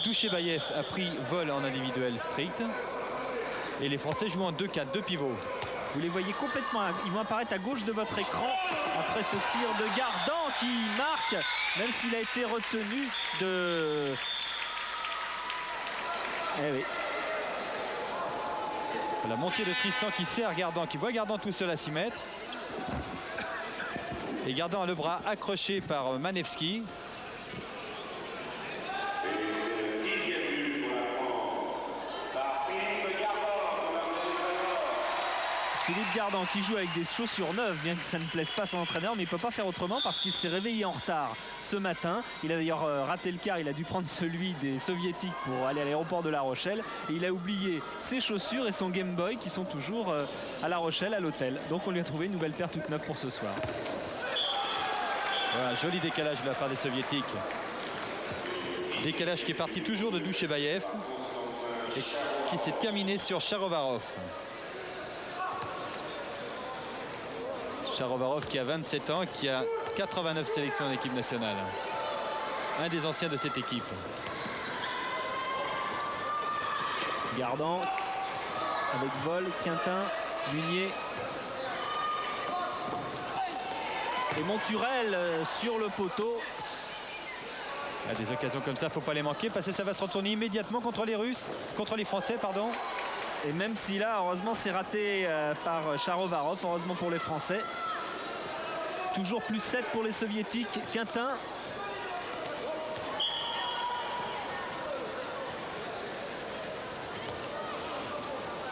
Douchebaïev a pris Vol en individuel strict. Et les Français jouent en 2-4, 2 pivots. Vous les voyez complètement, ils vont apparaître à gauche de votre écran après ce tir de Gardan qui marque, même s'il a été retenu de... Eh oui. La montée de Tristan qui sert Gardan, qui voit Gardan tout seul à 6 mètres. Et Gardan a le bras accroché par Manevski. Philippe Gardan qui joue avec des chaussures neuves, bien que ça ne plaise pas à son entraîneur, mais il ne peut pas faire autrement parce qu'il s'est réveillé en retard ce matin. Il a d'ailleurs raté le car, il a dû prendre celui des Soviétiques pour aller à l'aéroport de La Rochelle. Et il a oublié ses chaussures et son Game Boy qui sont toujours à La Rochelle, à l'hôtel. Donc on lui a trouvé une nouvelle paire toute neuve pour ce soir. Voilà, joli décalage de la part des Soviétiques. Décalage qui est parti toujours de Douchebaïev et qui s'est terminé sur Sharovarov. Sharovarov qui a 27 ans, qui a 89 sélections en équipe nationale. Un des anciens de cette équipe. Gardan avec Vol, Quintin, Munier. Et Monturel sur le poteau. À des occasions comme ça, il ne faut pas les manquer parce que ça va se retourner immédiatement contre les Russes, contre les Français, pardon. Et même si là, heureusement, c'est raté par Sharovarov, heureusement pour les Français. Toujours plus 7 pour les Soviétiques. Quintin.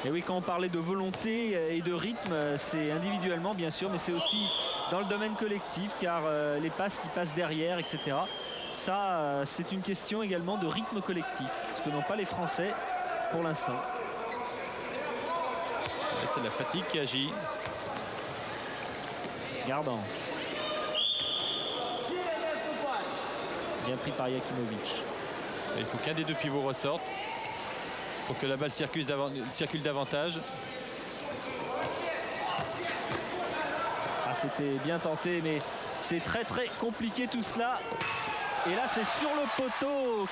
Et oui, quand on parlait de volonté et de rythme, c'est individuellement bien sûr, mais c'est aussi dans le domaine collectif, car les passes qui passent derrière, etc. Ça, c'est une question également de rythme collectif, ce que n'ont pas les Français pour l'instant. C'est la fatigue qui agit. Gardan. Bien pris par Yakimovic. Il faut qu'un des deux pivots ressorte pour que la balle circule davantage. Ah, c'était bien tenté, mais c'est très très compliqué tout cela. Et là, c'est sur le poteau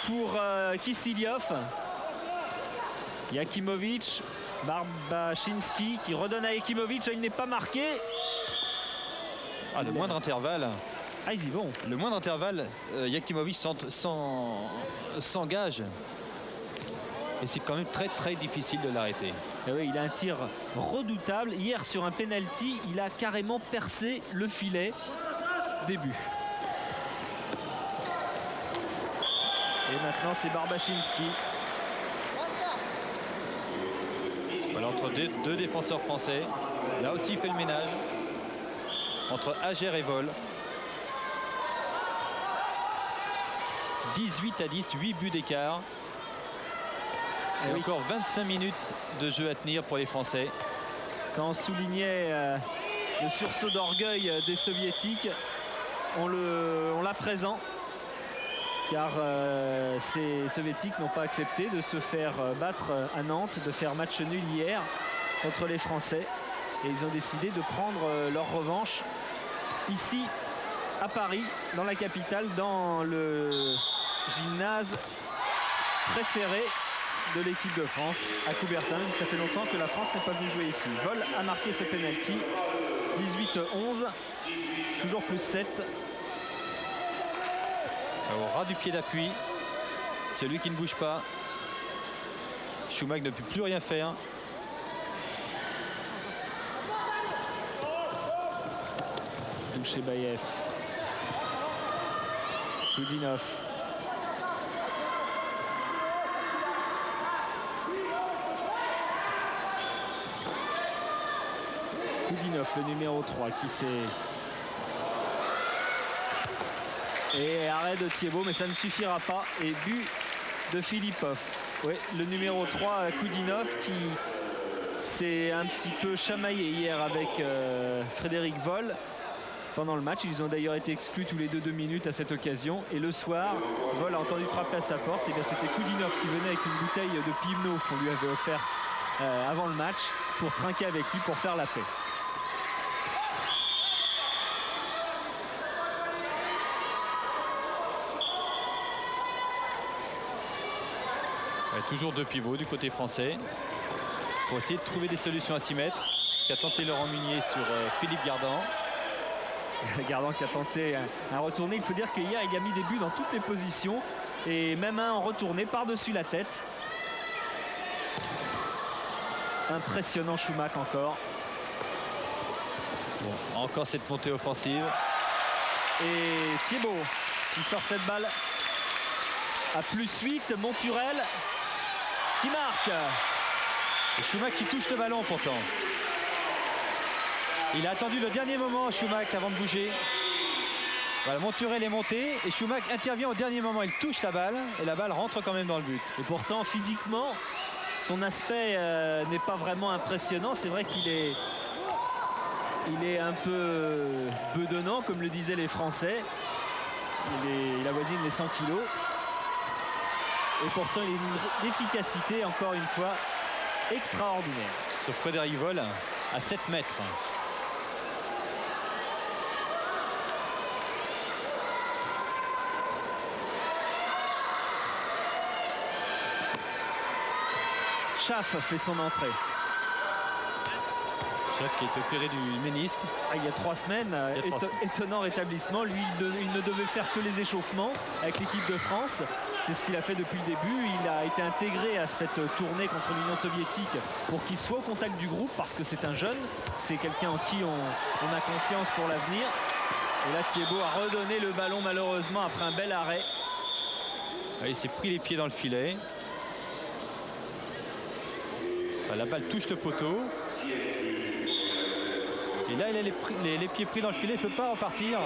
pour Kiselyov. Yakimovic, Barbachinski qui redonne à Yakimovic. Il n'est pas marqué. Ah, le moindre intervalle. Ah, ils y vont. Le moindre intervalle, Yakimovic s'engage. Et c'est quand même très très difficile de l'arrêter. Et oui, il a un tir redoutable. Hier, sur un penalty, il a carrément percé le filet. Début. Et maintenant, c'est Barbachinski. Voilà, entre deux défenseurs français. Là aussi, il fait le ménage. Entre Ager et Vol. 18-10, 8 buts d'écart. Et oui, encore 25 minutes de jeu à tenir pour les Français. Quand on soulignait le sursaut d'orgueil des Soviétiques, on l'a présent. Car ces Soviétiques n'ont pas accepté de se faire battre à Nantes, de faire match nul hier contre les Français. Et ils ont décidé de prendre leur revanche ici à Paris, dans la capitale, dans le gymnase préféré de l'équipe de France à Coubertin. Ça fait longtemps que la France n'est pas venue jouer ici. Vol a marqué ce penalty. 18-11. Toujours plus 7. Au ras du pied d'appui. Celui qui ne bouge pas. Schumacher ne peut plus rien faire. Douchebaïev. Koudinov. Koudinov, le numéro 3 qui s'est... Et arrêt de Thiebaud, mais ça ne suffira pas. Et but de Filipov. Oui, le numéro 3, Koudinov, qui s'est un petit peu chamaillé hier avec Frédéric Vol pendant le match. Ils ont d'ailleurs été exclus tous les 2 minutes à cette occasion. Et le soir, Vol a entendu frapper à sa porte. Et bien c'était Koudinov qui venait avec une bouteille de Pimno qu'on lui avait offert avant le match pour trinquer avec lui, pour faire la paix. Toujours 2 pivots du côté français. pour essayer de trouver des solutions à 6 mètres. Ce qu'a tenté Laurent Munier sur Philippe Gardan. Gardan qui a tenté un retourné. Il faut dire qu'hier, il a mis des buts dans toutes les positions. Et même un en retourné par-dessus la tête. Impressionnant Choumac encore. Bon, encore cette montée offensive. Et Thiébaut qui sort cette balle à +8. Monturel qui marque. Et Choumac qui touche le ballon pourtant. Il a attendu le dernier moment, Choumac, avant de bouger. Voilà, Monturel est monté et Choumac intervient au dernier moment. Il touche la balle et la balle rentre quand même dans le but. Et pourtant, physiquement, son aspect n'est pas vraiment impressionnant. C'est vrai qu'il est, un peu bedonnant, comme le disaient les Français. Il avoisine les 100 kilos. Et pourtant, il a une efficacité, encore une fois, extraordinaire. Sur Frédéric Voll à 7 mètres. Schaff fait son entrée. Schaff qui est opéré du ménisque. Il y a 3 semaines, étonnant rétablissement. Lui, il ne devait faire que les échauffements avec l'équipe de France. C'est ce qu'il a fait depuis le début. Il a été intégré à cette tournée contre l'Union soviétique pour qu'il soit au contact du groupe parce que c'est un jeune. C'est quelqu'un en qui on a confiance pour l'avenir. Et là, Thiébaut a redonné le ballon malheureusement après un bel arrêt. Il s'est pris les pieds dans le filet. La balle touche le poteau. Et là, il a les pieds pris dans le filet, il ne peut pas repartir.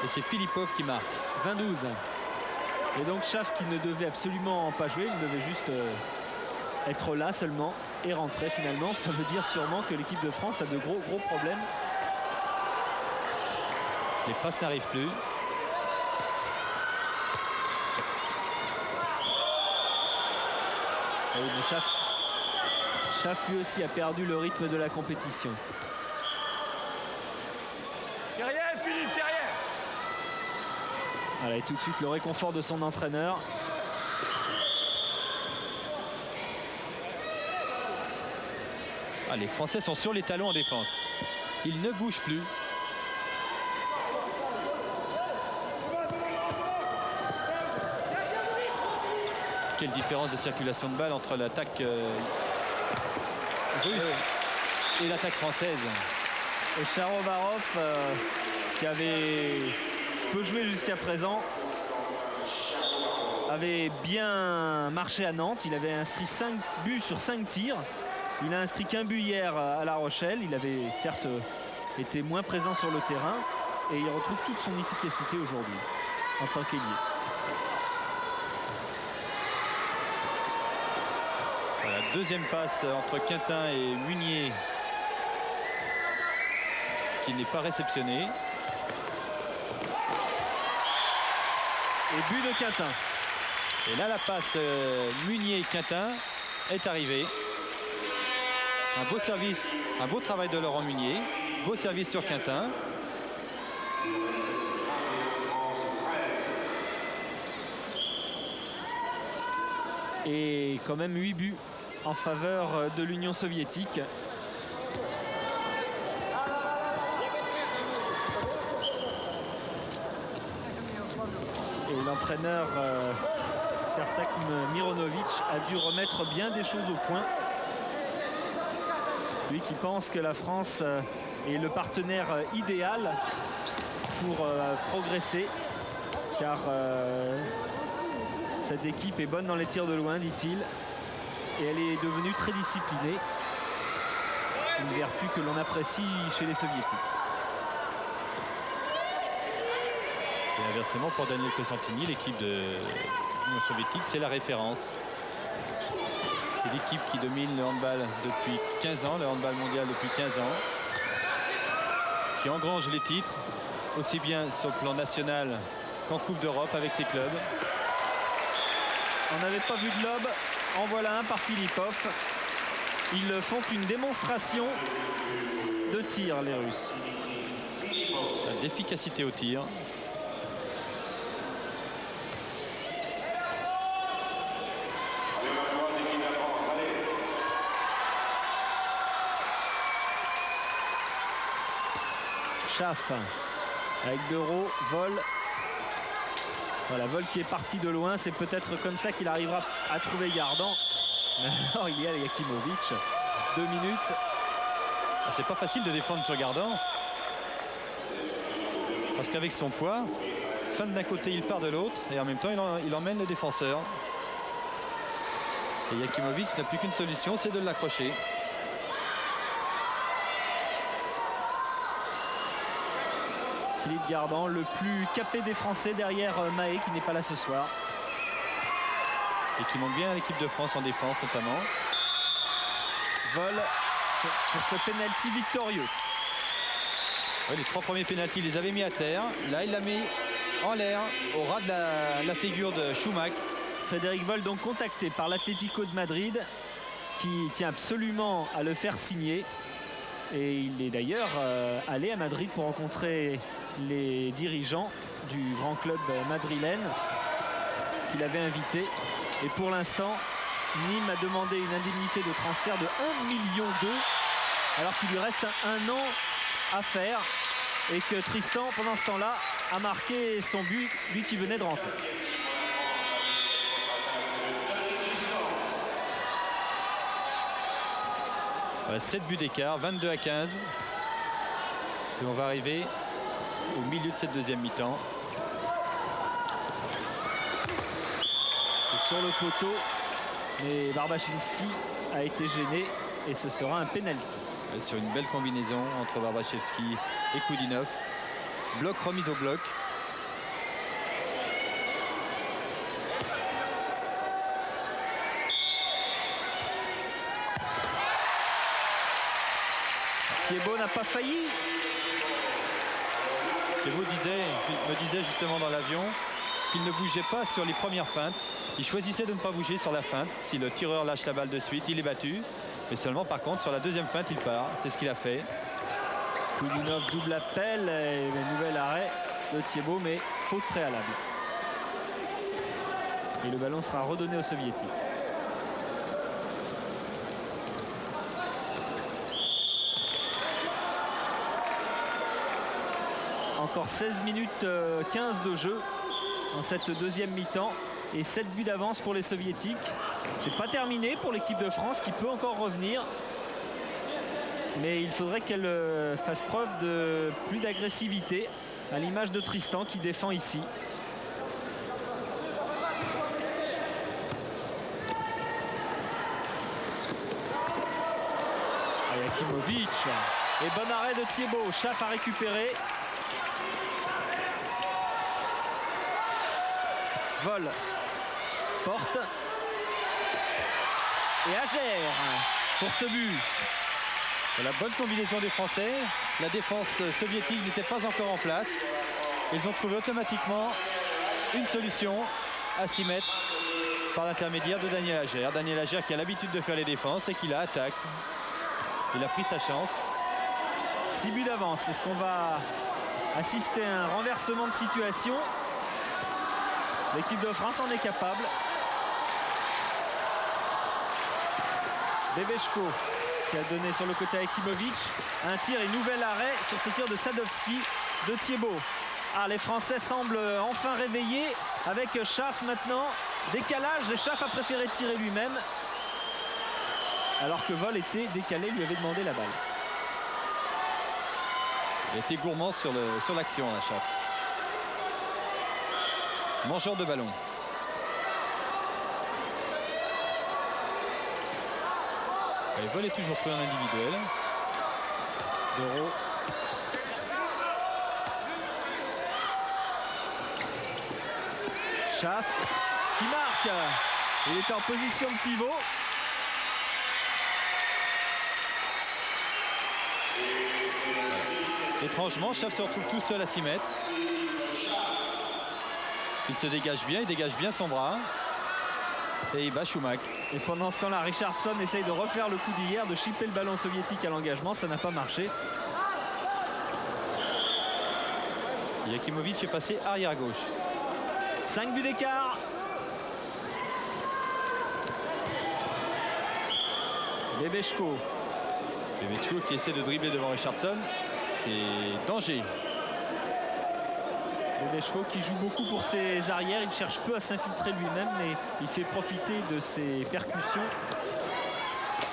Et c'est Filipov qui marque. 20-12. Et donc Schaff qui ne devait absolument pas jouer, il devait juste être là seulement et rentrer finalement. Ça veut dire sûrement que l'équipe de France a de gros problèmes. Les passes n'arrivent plus. Oui, mais Schaff lui aussi a perdu le rythme de la compétition. Derrière, Philippe, derrière. Voilà, et tout de suite le réconfort de son entraîneur. Les Français sont sur les talons en défense. Ils ne bougent plus. Quelle différence de circulation de balle entre l'attaque russe et l'attaque française. Et Charovarov, qui avait peu joué jusqu'à présent, avait bien marché à Nantes. Il avait inscrit 5 buts sur 5 tirs. Il a inscrit qu'un but hier à La Rochelle. Il avait certes été moins présent sur le terrain. Et il retrouve toute son efficacité aujourd'hui en tant qu'ailier. Voilà, deuxième passe entre Quintin et Munier qui n'est pas réceptionné. Et but de Quintin. Et là la passe Munier-Quintin est arrivée. Un beau service, un beau travail de Laurent Munier. Beau service sur Quintin. Et quand même 8 buts en faveur de l'Union soviétique. Et l'entraîneur Sertak Mironovic a dû remettre bien des choses au point. Lui qui pense que la France est le partenaire idéal pour progresser. Car cette équipe est bonne dans les tirs de loin, dit-il. Et elle est devenue très disciplinée. Une vertu que l'on apprécie chez les soviétiques. Et inversement, pour Daniel Cosentini, l'équipe de l'Union soviétique, c'est la référence. C'est l'équipe qui domine le handball depuis 15 ans, le handball mondial depuis 15 ans, qui engrange les titres, aussi bien sur le plan national qu'en Coupe d'Europe avec ses clubs. On n'avait pas vu de lob, en voilà un par Filipov. Ils font une démonstration de tir, les Russes. D'efficacité au tir. Schaaf avec Dereau, Vol. Voilà, Vol qui est parti de loin. C'est peut-être comme ça qu'il arrivera à trouver Gardan. Alors il y a Jakimovic. 2 minutes. C'est pas facile de défendre sur Gardan. Parce qu'avec son poids, feinte d'un côté, il part de l'autre. Et en même temps, il emmène le défenseur. Et Jakimovic n'a plus qu'une solution, c'est de l'accrocher. Philippe Gardan, le plus capé des Français derrière Mahé qui n'est pas là ce soir. Et qui monte bien à l'équipe de France en défense notamment. Vol pour ce penalty victorieux. Ouais, les 3 premiers pénaltys, il les avait mis à terre. Là, il l'a mis en l'air, au ras de la figure de Schumacher. Frédéric Vol donc contacté par l'Atlético de Madrid qui tient absolument à le faire signer. Et il est d'ailleurs allé à Madrid pour rencontrer les dirigeants du grand club madrilène qu'il avait invité. Et pour l'instant, Nîmes a demandé une indemnité de transfert de 1,2 million alors qu'il lui reste un an à faire et que Tristan, pendant ce temps-là, a marqué son but, lui qui venait de rentrer. Voilà, 7 buts d'écart, 22-15. Et on va arriver au milieu de cette deuxième mi-temps. C'est sur le poteau, mais Barbachevski a été gêné et ce sera un penalty. Sur une belle combinaison entre Barbachevski et Koudinov. Bloc remise au bloc. Thiebaud n'a pas failli. Thiebaud me disait justement dans l'avion qu'il ne bougeait pas sur les premières feintes. Il choisissait de ne pas bouger sur la feinte. Si le tireur lâche la balle de suite, il est battu. Mais seulement par contre sur la deuxième feinte, il part. C'est ce qu'il a fait. Koudinov double appel et nouvel arrêt de Thiebaud, mais faute préalable. Et le ballon sera redonné aux Soviétiques. Encore 16 minutes 15 de jeu dans cette deuxième mi-temps et 7 buts d'avance pour les Soviétiques. C'est pas terminé pour l'équipe de France qui peut encore revenir. Mais il faudrait qu'elle fasse preuve de plus d'agressivité à l'image de Tristan qui défend ici. Jakimovic et bon arrêt de Thiebaud. Schaaf a récupéré. Vol, porte et Agère pour ce but. La bonne combinaison des Français. La défense soviétique n'était pas encore en place. Ils ont trouvé automatiquement une solution à s'y mettre par l'intermédiaire de Daniel Agère. Daniel Agère qui a l'habitude de faire les défenses et qui la attaque. Il a pris sa chance. 6 buts d'avance. Est-ce qu'on va assister à un renversement de situation? L'équipe de France en est capable. Bebeshko qui a donné sur le côté à Jakimovic. Un tir et nouvel arrêt sur ce tir de Sadowski de Thiebaud. Ah, les Français semblent enfin réveillés avec Schaaf maintenant. Décalage et Schaaf a préféré tirer lui-même. Alors que Vol était décalé, lui avait demandé la balle. Il était gourmand sur l'action, la Schaaf. Mangeur de ballon. Et Vol est toujours pris en individuel. Dereau. Schaaf qui marque. Il est en position de pivot. Étrangement, Schaaf se retrouve tout seul à 6 mètres. Il se dégage bien, il dégage bien son bras. Et il bat Schumacher. Et pendant ce temps-là, Richardson essaye de refaire le coup d'hier, de chipper le ballon soviétique à l'engagement. Ça n'a pas marché. Jakimovic est passé arrière gauche. 5 buts d'écart. Bebeshko. Bebeshko qui essaie de dribbler devant Richardson. c'est danger. Bebeshko qui joue beaucoup pour ses arrières, il cherche peu à s'infiltrer lui-même, mais il fait profiter de ses percussions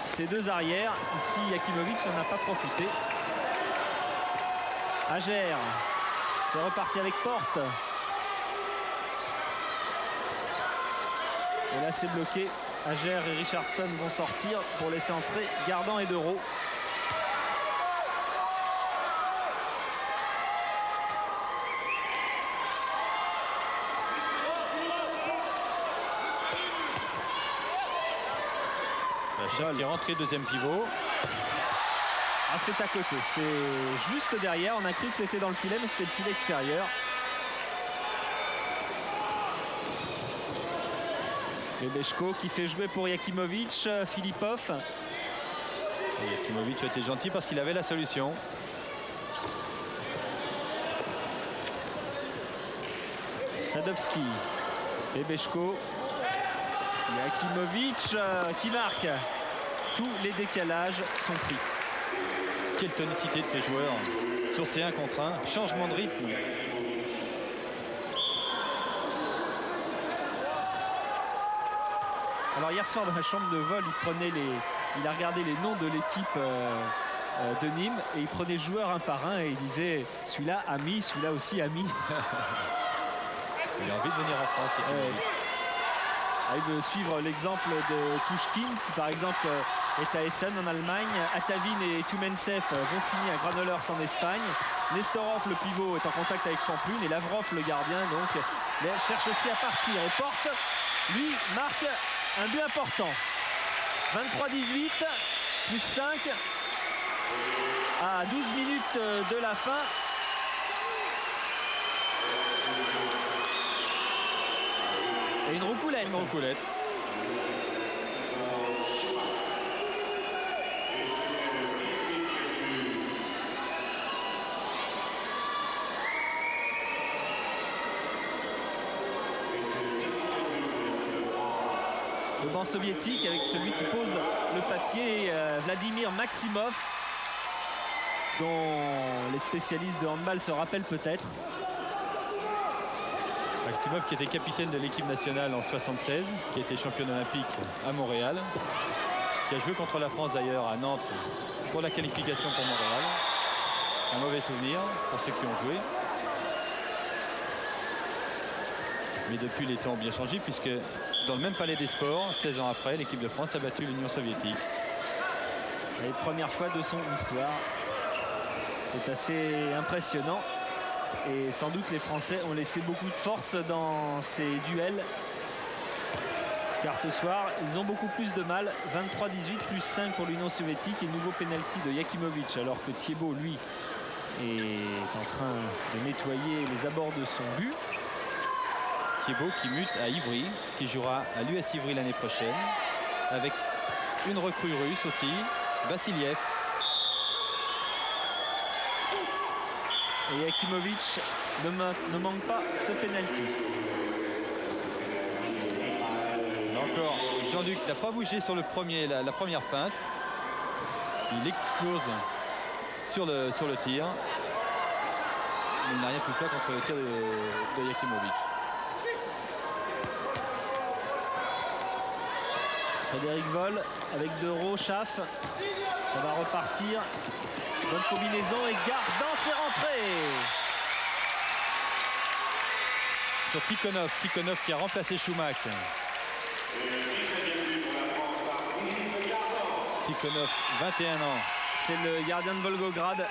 ses deux arrières. Ici, Jakimovic n'en a pas profité. Ager, c'est reparti avec Porte. Et là, c'est bloqué. Ager et Richardson vont sortir pour laisser entrer Gardan et Dereau. Qui est rentré deuxième pivot. Ah, c'est à côté, c'est juste derrière. On a cru que c'était dans le filet, mais c'était le filet extérieur. Bebeshko qui fait jouer pour Jakimovic, Filipov. Jakimovic a été gentil parce qu'il avait la solution. Sadowski, Bebeshko, Jakimovic qui marque. Tous les décalages sont pris. Quelle tonicité de ces joueurs sur ces 1 contre 1. Changement de rythme. Alors hier soir dans la chambre de vol, il a regardé les noms de l'équipe de Nîmes et il prenait joueur un par un et il disait celui-là ami, celui-là aussi ami. Il a envie de venir en France. Il veut suivre l'exemple de Touchkin qui par exemple est à Essen en Allemagne. Atavin et Tumensev vont signer à Granollers en Espagne. Nestorov, le pivot, est en contact avec Pampelune et Lavrov, le gardien, donc cherche aussi à partir. Et Porte, lui, marque un but important. 23-18, plus 5 à 12 minutes de la fin. Et une roucoulette. Le banc soviétique avec celui qui pose le papier, Vladimir Maximov, dont les spécialistes de handball se rappellent peut-être. Maximov qui était capitaine de l'équipe nationale en 76, qui a été championne olympique à Montréal, qui a joué contre la France d'ailleurs à Nantes pour la qualification pour Montréal. Un mauvais souvenir pour ceux qui ont joué. Mais depuis, les temps ont bien changé puisque dans le même palais des sports, 16 ans après, l'équipe de France a battu l'Union soviétique. Et première fois de son histoire. C'est assez impressionnant. Et sans doute les Français ont laissé beaucoup de force dans ces duels. Car ce soir, ils ont beaucoup plus de mal. 23-18, plus 5 pour l'Union soviétique. Et nouveau pénalty de Jakimovic. Alors que Thiébaut, lui, est en train de nettoyer les abords de son but. Thiébaut qui mute à Ivry, qui jouera à l'US Ivry l'année prochaine. Avec une recrue russe aussi, Vassiliev. Et Jakimovic ne manque pas ce pénalty. Encore, Jean-Luc n'a pas bougé sur la première feinte. Il explose sur le tir. Il n'a rien pu faire contre le tir de Jakimovic. Frédéric Voll avec Dereau, Schaff. Ça va repartir. Bonne combinaison et Gardan, c'est rentré. Sur Tikhonov qui a remplacé Schumack. Tikhonov, 21 ans. C'est le gardien de Volgograd.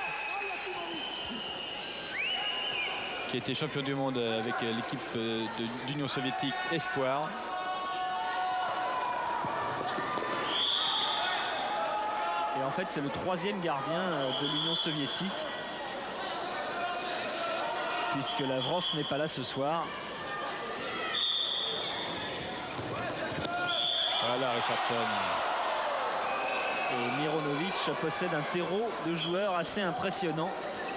Qui a été champion du monde avec l'équipe d'Union soviétique Espoir. Et en fait, c'est le 3e gardien de l'Union soviétique. Puisque Lavrov n'est pas là ce soir. Voilà Richardson. Et Mironovic possède un terreau de joueurs assez impressionnant.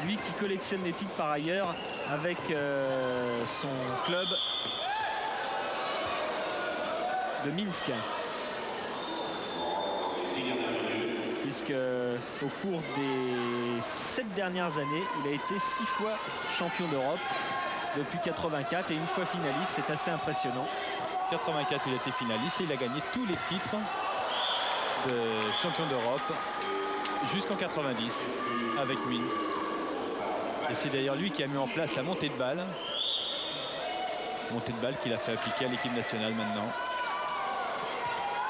Lui qui collectionne les titres par ailleurs avec son club de Minsk. puisque au cours des 7 dernières années, il a été 6 fois champion d'Europe depuis 84 et une fois finaliste. C'est assez impressionnant. 84, il a été finaliste et il a gagné tous les titres de champion d'Europe jusqu'en 90 avec Wins. Et c'est d'ailleurs lui qui a mis en place la montée de balle. Montée de balle qu'il a fait appliquer à l'équipe nationale maintenant.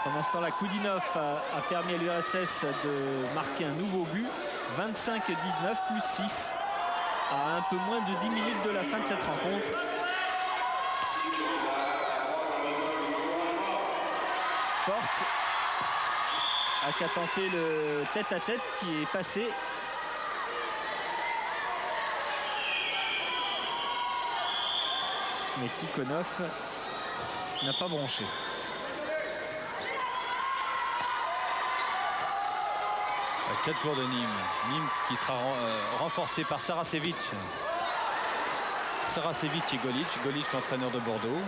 Pendant ce temps-là, Koudinov a permis à l'URSS de marquer un nouveau but. 25-19 plus 6 à un peu moins de 10 minutes de la fin de cette rencontre. Porte a qu'à tenter le tête-à-tête qui est passé. Mais Tikhonov n'a pas bronché. Quatre joueurs de Nîmes. Nîmes qui sera renforcé par Saracevic. Saracevic et Golic. Golic, entraîneur de Bordeaux.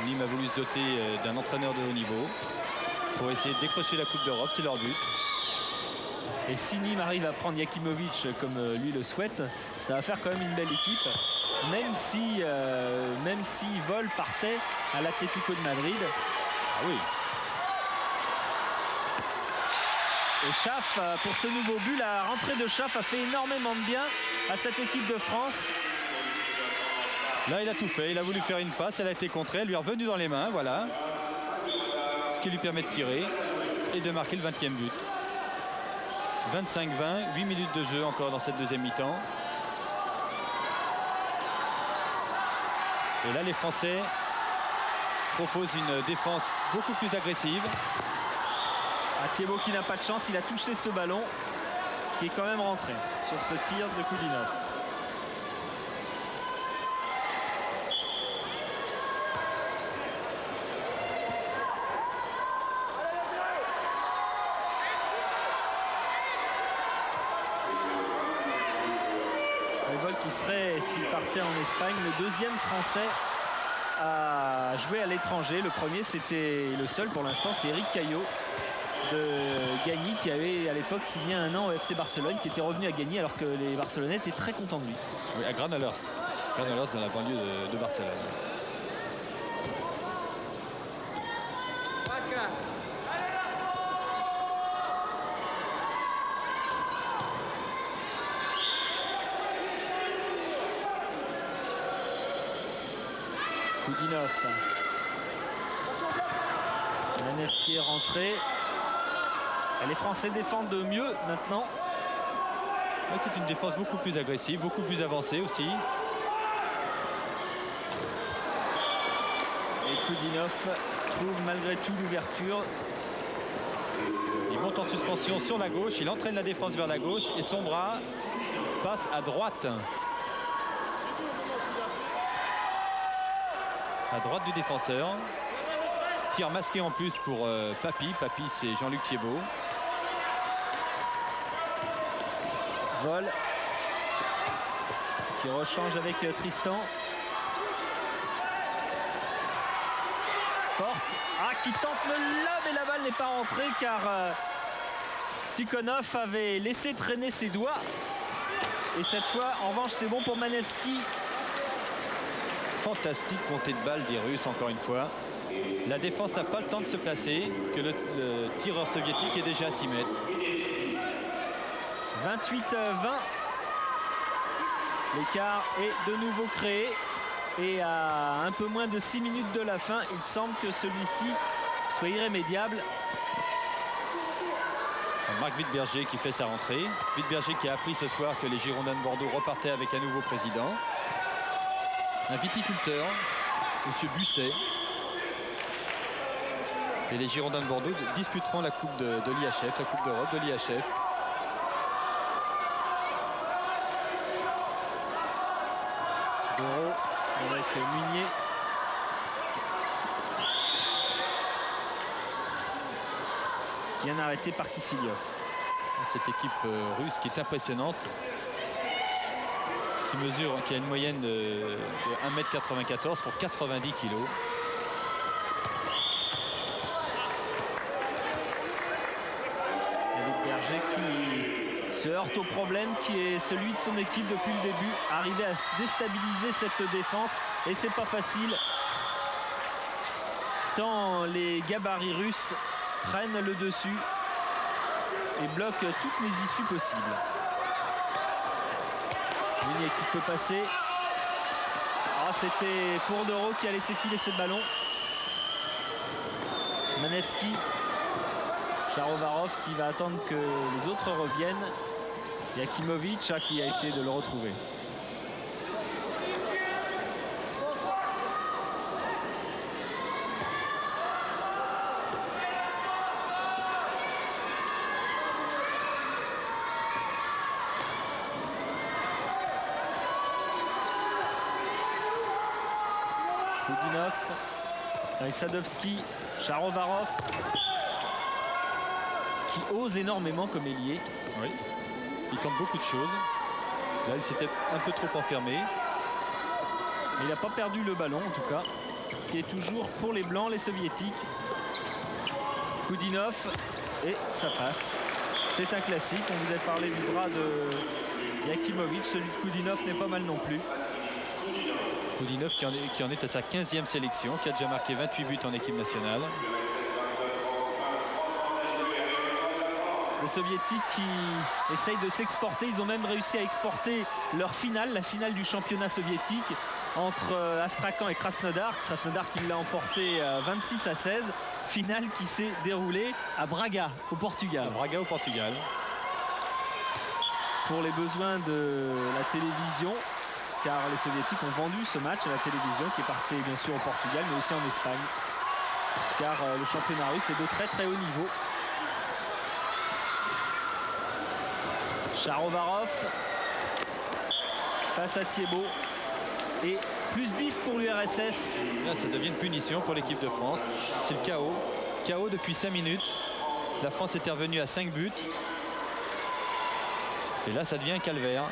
Nîmes a voulu se doter d'un entraîneur de haut niveau pour essayer de décrocher la Coupe d'Europe. C'est leur but. Et si Nîmes arrive à prendre Jakimovic comme lui le souhaite, ça va faire quand même une belle équipe. Même si Vol partait à l'Atlético de Madrid. Ah oui. Et Schaff, pour ce nouveau but, la rentrée de Schaff a fait énormément de bien à cette équipe de France. Là, il a tout fait. Il a voulu faire une passe. Elle a été contrée. Elle lui est revenue dans les mains. Voilà. Ce qui lui permet de tirer et de marquer le 20e but. 25-20. 8 minutes de jeu encore dans cette deuxième mi-temps. Et là, les Français proposent une défense beaucoup plus agressive. Thiébaut qui n'a pas de chance, il a touché ce ballon qui est quand même rentré sur ce tir de Koudinov. Le Vol qui serait, s'il partait en Espagne, le deuxième Français à jouer à l'étranger. Le premier, c'était le seul pour l'instant, c'est Eric Caillot de Gagny qui avait à l'époque signé un an au FC Barcelone, qui était revenu à Gagny alors que les Barcelonais étaient très contents de lui. Oui, à Granollers. Granollers dans la banlieue de Barcelone. Koudinov. Manevski est rentré. Les Français défendent de mieux maintenant. C'est une défense beaucoup plus agressive, beaucoup plus avancée aussi. Et Koudinov trouve malgré tout l'ouverture. Il monte en suspension sur la gauche, il entraîne la défense vers la gauche et son bras passe à droite. À droite du défenseur. Tir masqué en plus pour Papy. Papy, c'est Jean-Luc Thiébaut. Vol qui rechange avec Tristan. Porte. Qui tente le lob et la balle n'est pas rentrée car Tikhonov avait laissé traîner ses doigts. Et cette fois, en revanche, c'est bon pour Manevski. Fantastique montée de balle des Russes, encore une fois. La défense n'a pas le temps de se placer, que le tireur soviétique est déjà à 6 mètres. 28-20. L'écart est de nouveau créé. Et à un peu moins de 6 minutes de la fin, il semble que celui-ci soit irrémédiable. Marc Wittberger qui fait sa rentrée. Wittberger qui a appris ce soir que les Girondins de Bordeaux repartaient avec un nouveau président. Un viticulteur, M. Busset. Et les Girondins de Bordeaux disputeront la Coupe de l'IHF, la Coupe d'Europe de l'IHF. Doro avec Munier. Bien arrêté par Kiselyov. Cette équipe russe qui est impressionnante. Qui a une moyenne de 1,94 m pour 90 kg. David Berger qui se heurte au problème qui est celui de son équipe depuis le début. Arriver à déstabiliser cette défense et c'est pas facile. Tant les gabarits russes prennent le dessus et bloquent toutes les issues possibles. Meunier qui peut passer. Ah, c'était Pourdereau qui a laissé filer ce ballon. Manevski. Charovarov qui va attendre que les autres reviennent. Yakimovic qui a essayé de le retrouver. Koudinov, Sadovski, Charovarov qui ose énormément comme ailier. Oui. Il tente beaucoup de choses. Là, il s'était un peu trop enfermé. Mais il n'a pas perdu le ballon en tout cas, qui est toujours pour les Blancs, les Soviétiques. Koudinov et ça passe. C'est un classique. On vous a parlé du bras de Yakimovic. Celui de Koudinov n'est pas mal non plus. Koudinov qui en est à sa 15e sélection, qui a déjà marqué 28 buts en équipe nationale. Les Soviétiques qui essayent de s'exporter. Ils ont même réussi à exporter leur finale, la finale du championnat soviétique entre Astrakhan et Krasnodar. Krasnodar qui l'a emporté 26-16. Finale qui s'est déroulée à Braga, au Portugal. À Braga, au Portugal. Pour les besoins de la télévision, car les Soviétiques ont vendu ce match à la télévision qui est passé bien sûr au Portugal, mais aussi en Espagne. Car le championnat russe est de très très haut niveau. Charovarov face à Thiébaut et plus 10 pour l'URSS. Là, ça devient une punition pour l'équipe de France. C'est le chaos. Chaos depuis 5 minutes. La France était revenue à 5 buts. Et là, ça devient un calvaire.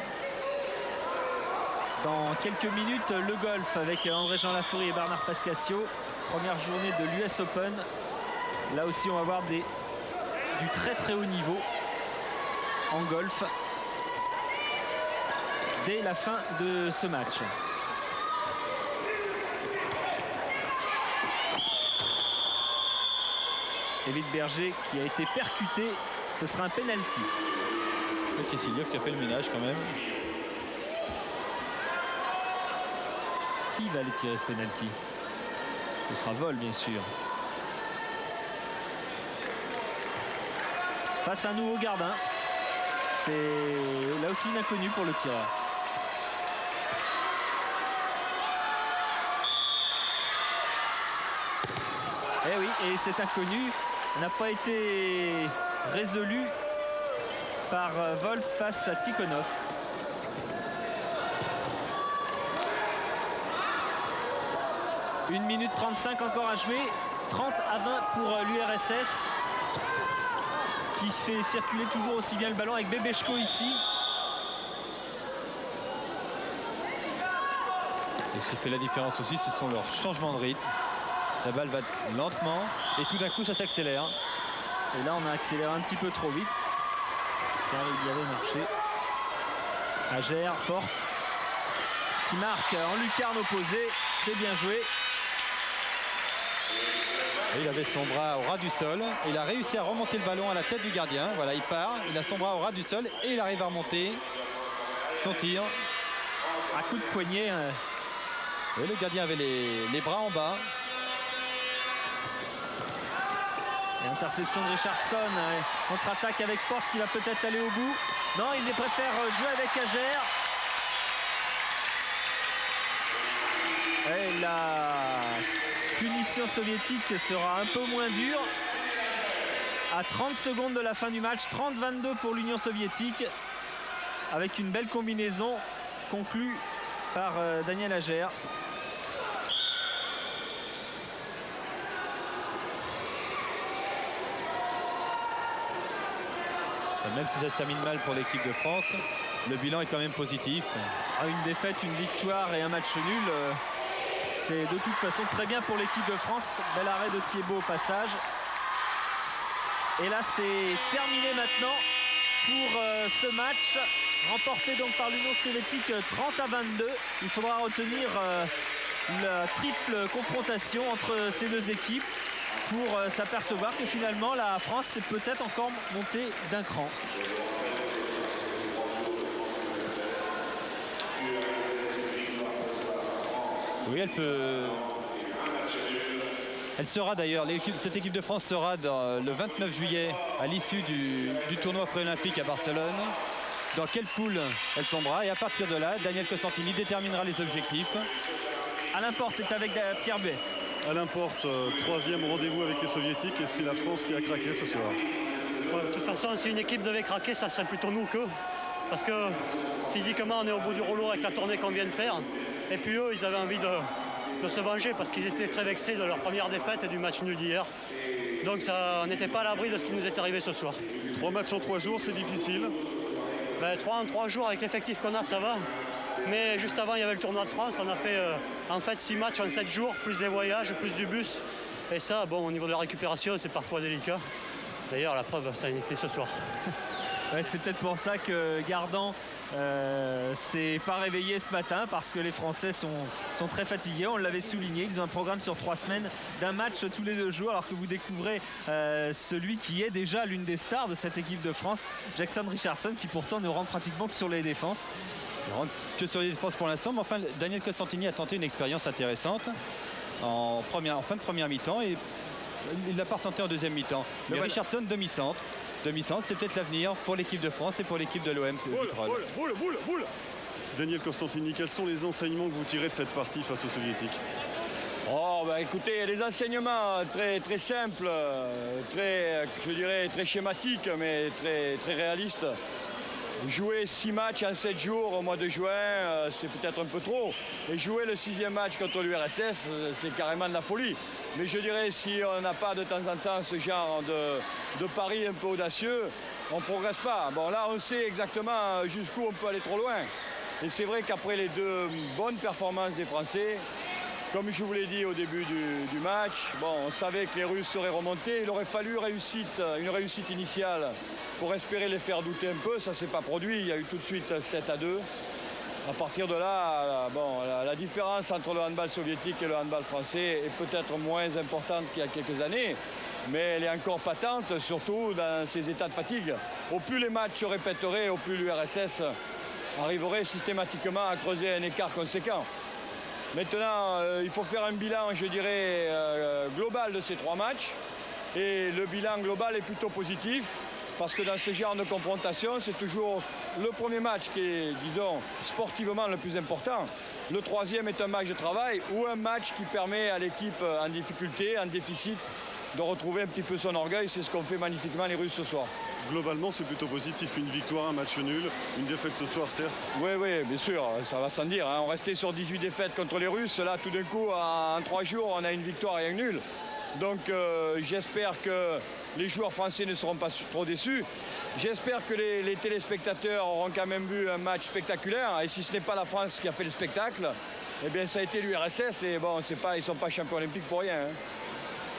Dans quelques minutes, le golf avec André-Jean Laforie et Bernard Pascasio. Première journée de l'US Open. Là aussi, on va voir du très très haut niveau en golf dès la fin de ce match. David Berger qui a été percuté, ce sera un penalty. Kissiliev qui a fait le ménage quand même. Qui va aller tirer ce penalty? Ce sera vol bien sûr. Face à un nouveau gardien. C'est là aussi une inconnue pour le tireur. Eh oui, et cet inconnu n'a pas été résolu par Wolf face à Tikhonov. Une minute 35 encore à jouer. 30 à 20 pour l'URSS. Qui fait circuler toujours aussi bien le ballon avec Bebeshko ici. Et ce qui fait la différence aussi, ce sont leurs changements de rythme. La balle va lentement et tout d'un coup ça s'accélère. Et là on a accéléré un petit peu trop vite. Car il y avait marché. Ager, Porte. Qui marque en lucarne opposée. C'est bien joué. Et il avait son bras au ras du sol. Et il a réussi à remonter le ballon à la tête du gardien. Voilà, il part. Il a son bras au ras du sol et il arrive à remonter son tir. À coup de poignet. Et le gardien avait les bras en bas. Et interception de Richardson. Contre-attaque avec Porte qui va peut-être aller au bout. Non, il préfère jouer avec Ager. Et la punition soviétique sera un peu moins dure. À 30 secondes de la fin du match, 30-22 pour l'Union soviétique. Avec une belle combinaison conclue par Daniel Ager. Même si ça se termine mal pour l'équipe de France, le bilan est quand même positif. Une défaite, une victoire et un match nul. C'est de toute façon très bien pour l'équipe de France. Bel arrêt de Thiébaut au passage. Et là, c'est terminé maintenant pour ce match, remporté donc par l'Union soviétique 30-22. Il faudra retenir la triple confrontation entre ces deux équipes pour s'apercevoir que finalement la France s'est peut-être encore montée d'un cran. Oui, elle sera d'ailleurs, cette équipe de France sera le 29 juillet à l'issue du tournoi pré-olympique à Barcelone. Dans quelle poule elle tombera, et à partir de là, Daniel Costantini déterminera les objectifs. Alain Porte est avec Pierre Buet. Alain Porte, troisième rendez-vous avec les Soviétiques, et c'est la France qui a craqué ce soir. Ouais, de toute façon, si une équipe devait craquer, ça serait plutôt nous qu'eux. Parce que physiquement, on est au bout du rouleau avec la tournée qu'on vient de faire. Et puis eux, ils avaient envie de se venger parce qu'ils étaient très vexés de leur première défaite et du match nul d'hier. Donc ça, on n'était pas à l'abri de ce qui nous est arrivé ce soir. 3 matchs en 3 jours, c'est difficile. 3 en 3 jours, avec l'effectif qu'on a, ça va. Mais juste avant, il y avait le tournoi de France. On a fait en fait 6 matchs en 7 jours, plus des voyages, plus du bus. Et ça, bon, au niveau de la récupération, c'est parfois délicat. D'ailleurs, la preuve, ça a été ce soir. Ouais, c'est peut-être pour ça que Gardan s'est pas réveillé ce matin, parce que les Français sont très fatigués. On l'avait souligné, ils ont un programme sur 3 semaines d'un match tous les 2 jours, alors que vous découvrez celui qui est déjà l'une des stars de cette équipe de France, Jackson Richardson, qui pourtant ne rentre pratiquement que sur les défenses. Il rentre que sur les défenses pour l'instant, mais enfin Daniel Costantini a tenté une expérience intéressante en fin de première mi-temps, et il ne l'a pas tenté en deuxième mi-temps. Mais Richardson, demi-centre. Demi-centre, c'est peut-être l'avenir pour l'équipe de France et pour l'équipe de l'OM. Daniel Costantini, quels sont les enseignements que vous tirez de cette partie face aux Soviétiques? Écoutez, les enseignements très, très simples, je dirais très schématiques, mais très réalistes. Jouer 6 matchs en 7 jours au mois de juin, c'est peut-être un peu trop. Et jouer le 6e match contre l'URSS, c'est carrément de la folie. Mais je dirais, si on n'a pas de temps en temps ce genre de pari un peu audacieux, on ne progresse pas. Bon, là, on sait exactement jusqu'où on peut aller trop loin. Et c'est vrai qu'après les 2 bonnes performances des Français, comme je vous l'ai dit au début du match, bon, on savait que les Russes seraient remontés. Il aurait fallu une réussite initiale pour espérer les faire douter un peu. Ça ne s'est pas produit. Il y a eu tout de suite 7-2. À partir de là, bon, la différence entre le handball soviétique et le handball français est peut-être moins importante qu'il y a quelques années, mais elle est encore patente, surtout dans ces états de fatigue. Au plus les matchs se répéteraient, au plus l'URSS arriverait systématiquement à creuser un écart conséquent. Maintenant, il faut faire un bilan, je dirais, global de ces 3 matchs. Et le bilan global est plutôt positif, parce que dans ce genre de confrontation, c'est toujours le premier match qui est, disons, sportivement le plus important. Le 3e est un match de travail ou un match qui permet à l'équipe en difficulté, en déficit, de retrouver un petit peu son orgueil. C'est ce qu'ont fait magnifiquement les Russes ce soir. Globalement, c'est plutôt positif. Une victoire, un match nul, une défaite ce soir, certes. Oui, bien sûr, ça va sans dire. On restait sur 18 défaites contre les Russes. Là, tout d'un coup, en 3 jours, on a une victoire et un nul. Donc, j'espère que les joueurs français ne seront pas trop déçus. J'espère que les téléspectateurs auront quand même vu un match spectaculaire. Et si ce n'est pas la France qui a fait le spectacle, eh bien, ça a été l'URSS. Et bon, ils ne sont pas champions olympiques pour rien.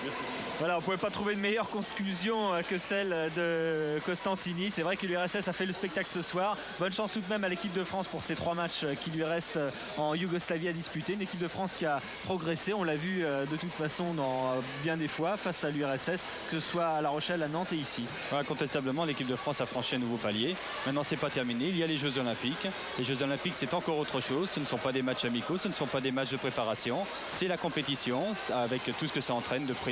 Merci. Voilà, on ne pouvait pas trouver une meilleure conclusion que celle de Costantini. C'est vrai que l'URSS a fait le spectacle ce soir. Bonne chance tout de même à l'équipe de France pour ces 3 matchs qui lui restent en Yougoslavie à disputer. Une équipe de France qui a progressé, on l'a vu de toute façon dans bien des fois face à l'URSS, que ce soit à La Rochelle, à Nantes et ici. Incontestablement, l'équipe de France a franchi un nouveau palier. Maintenant, c'est pas terminé. Il y a les Jeux Olympiques. Les Jeux Olympiques, c'est encore autre chose. Ce ne sont pas des matchs amicaux, ce ne sont pas des matchs de préparation. C'est la compétition avec tout ce que ça entraîne de pression.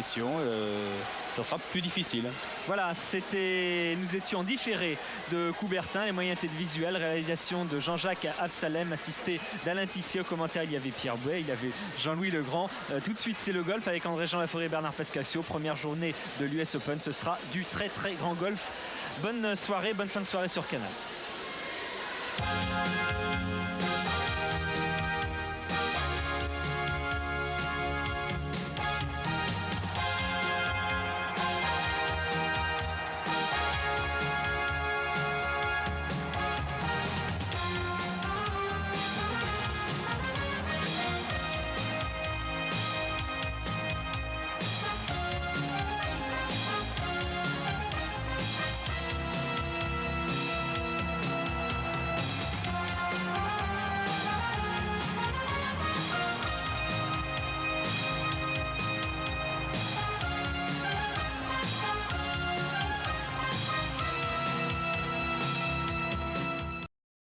Ça sera plus difficile. Voilà, nous étions différés de Coubertin, les moyens étaient visuels, réalisation de Jean-Jacques Absalem, assisté d'Alain Tissier. Au commentaire, il y avait Pierre Buet, il y avait Jean-Louis Legrand. Tout de suite, c'est le golf avec André-Jean Laforêt et Bernard Pescasio. Première journée de l'US Open, ce sera du très très grand golf. Bonne soirée, bonne fin de soirée sur Canal.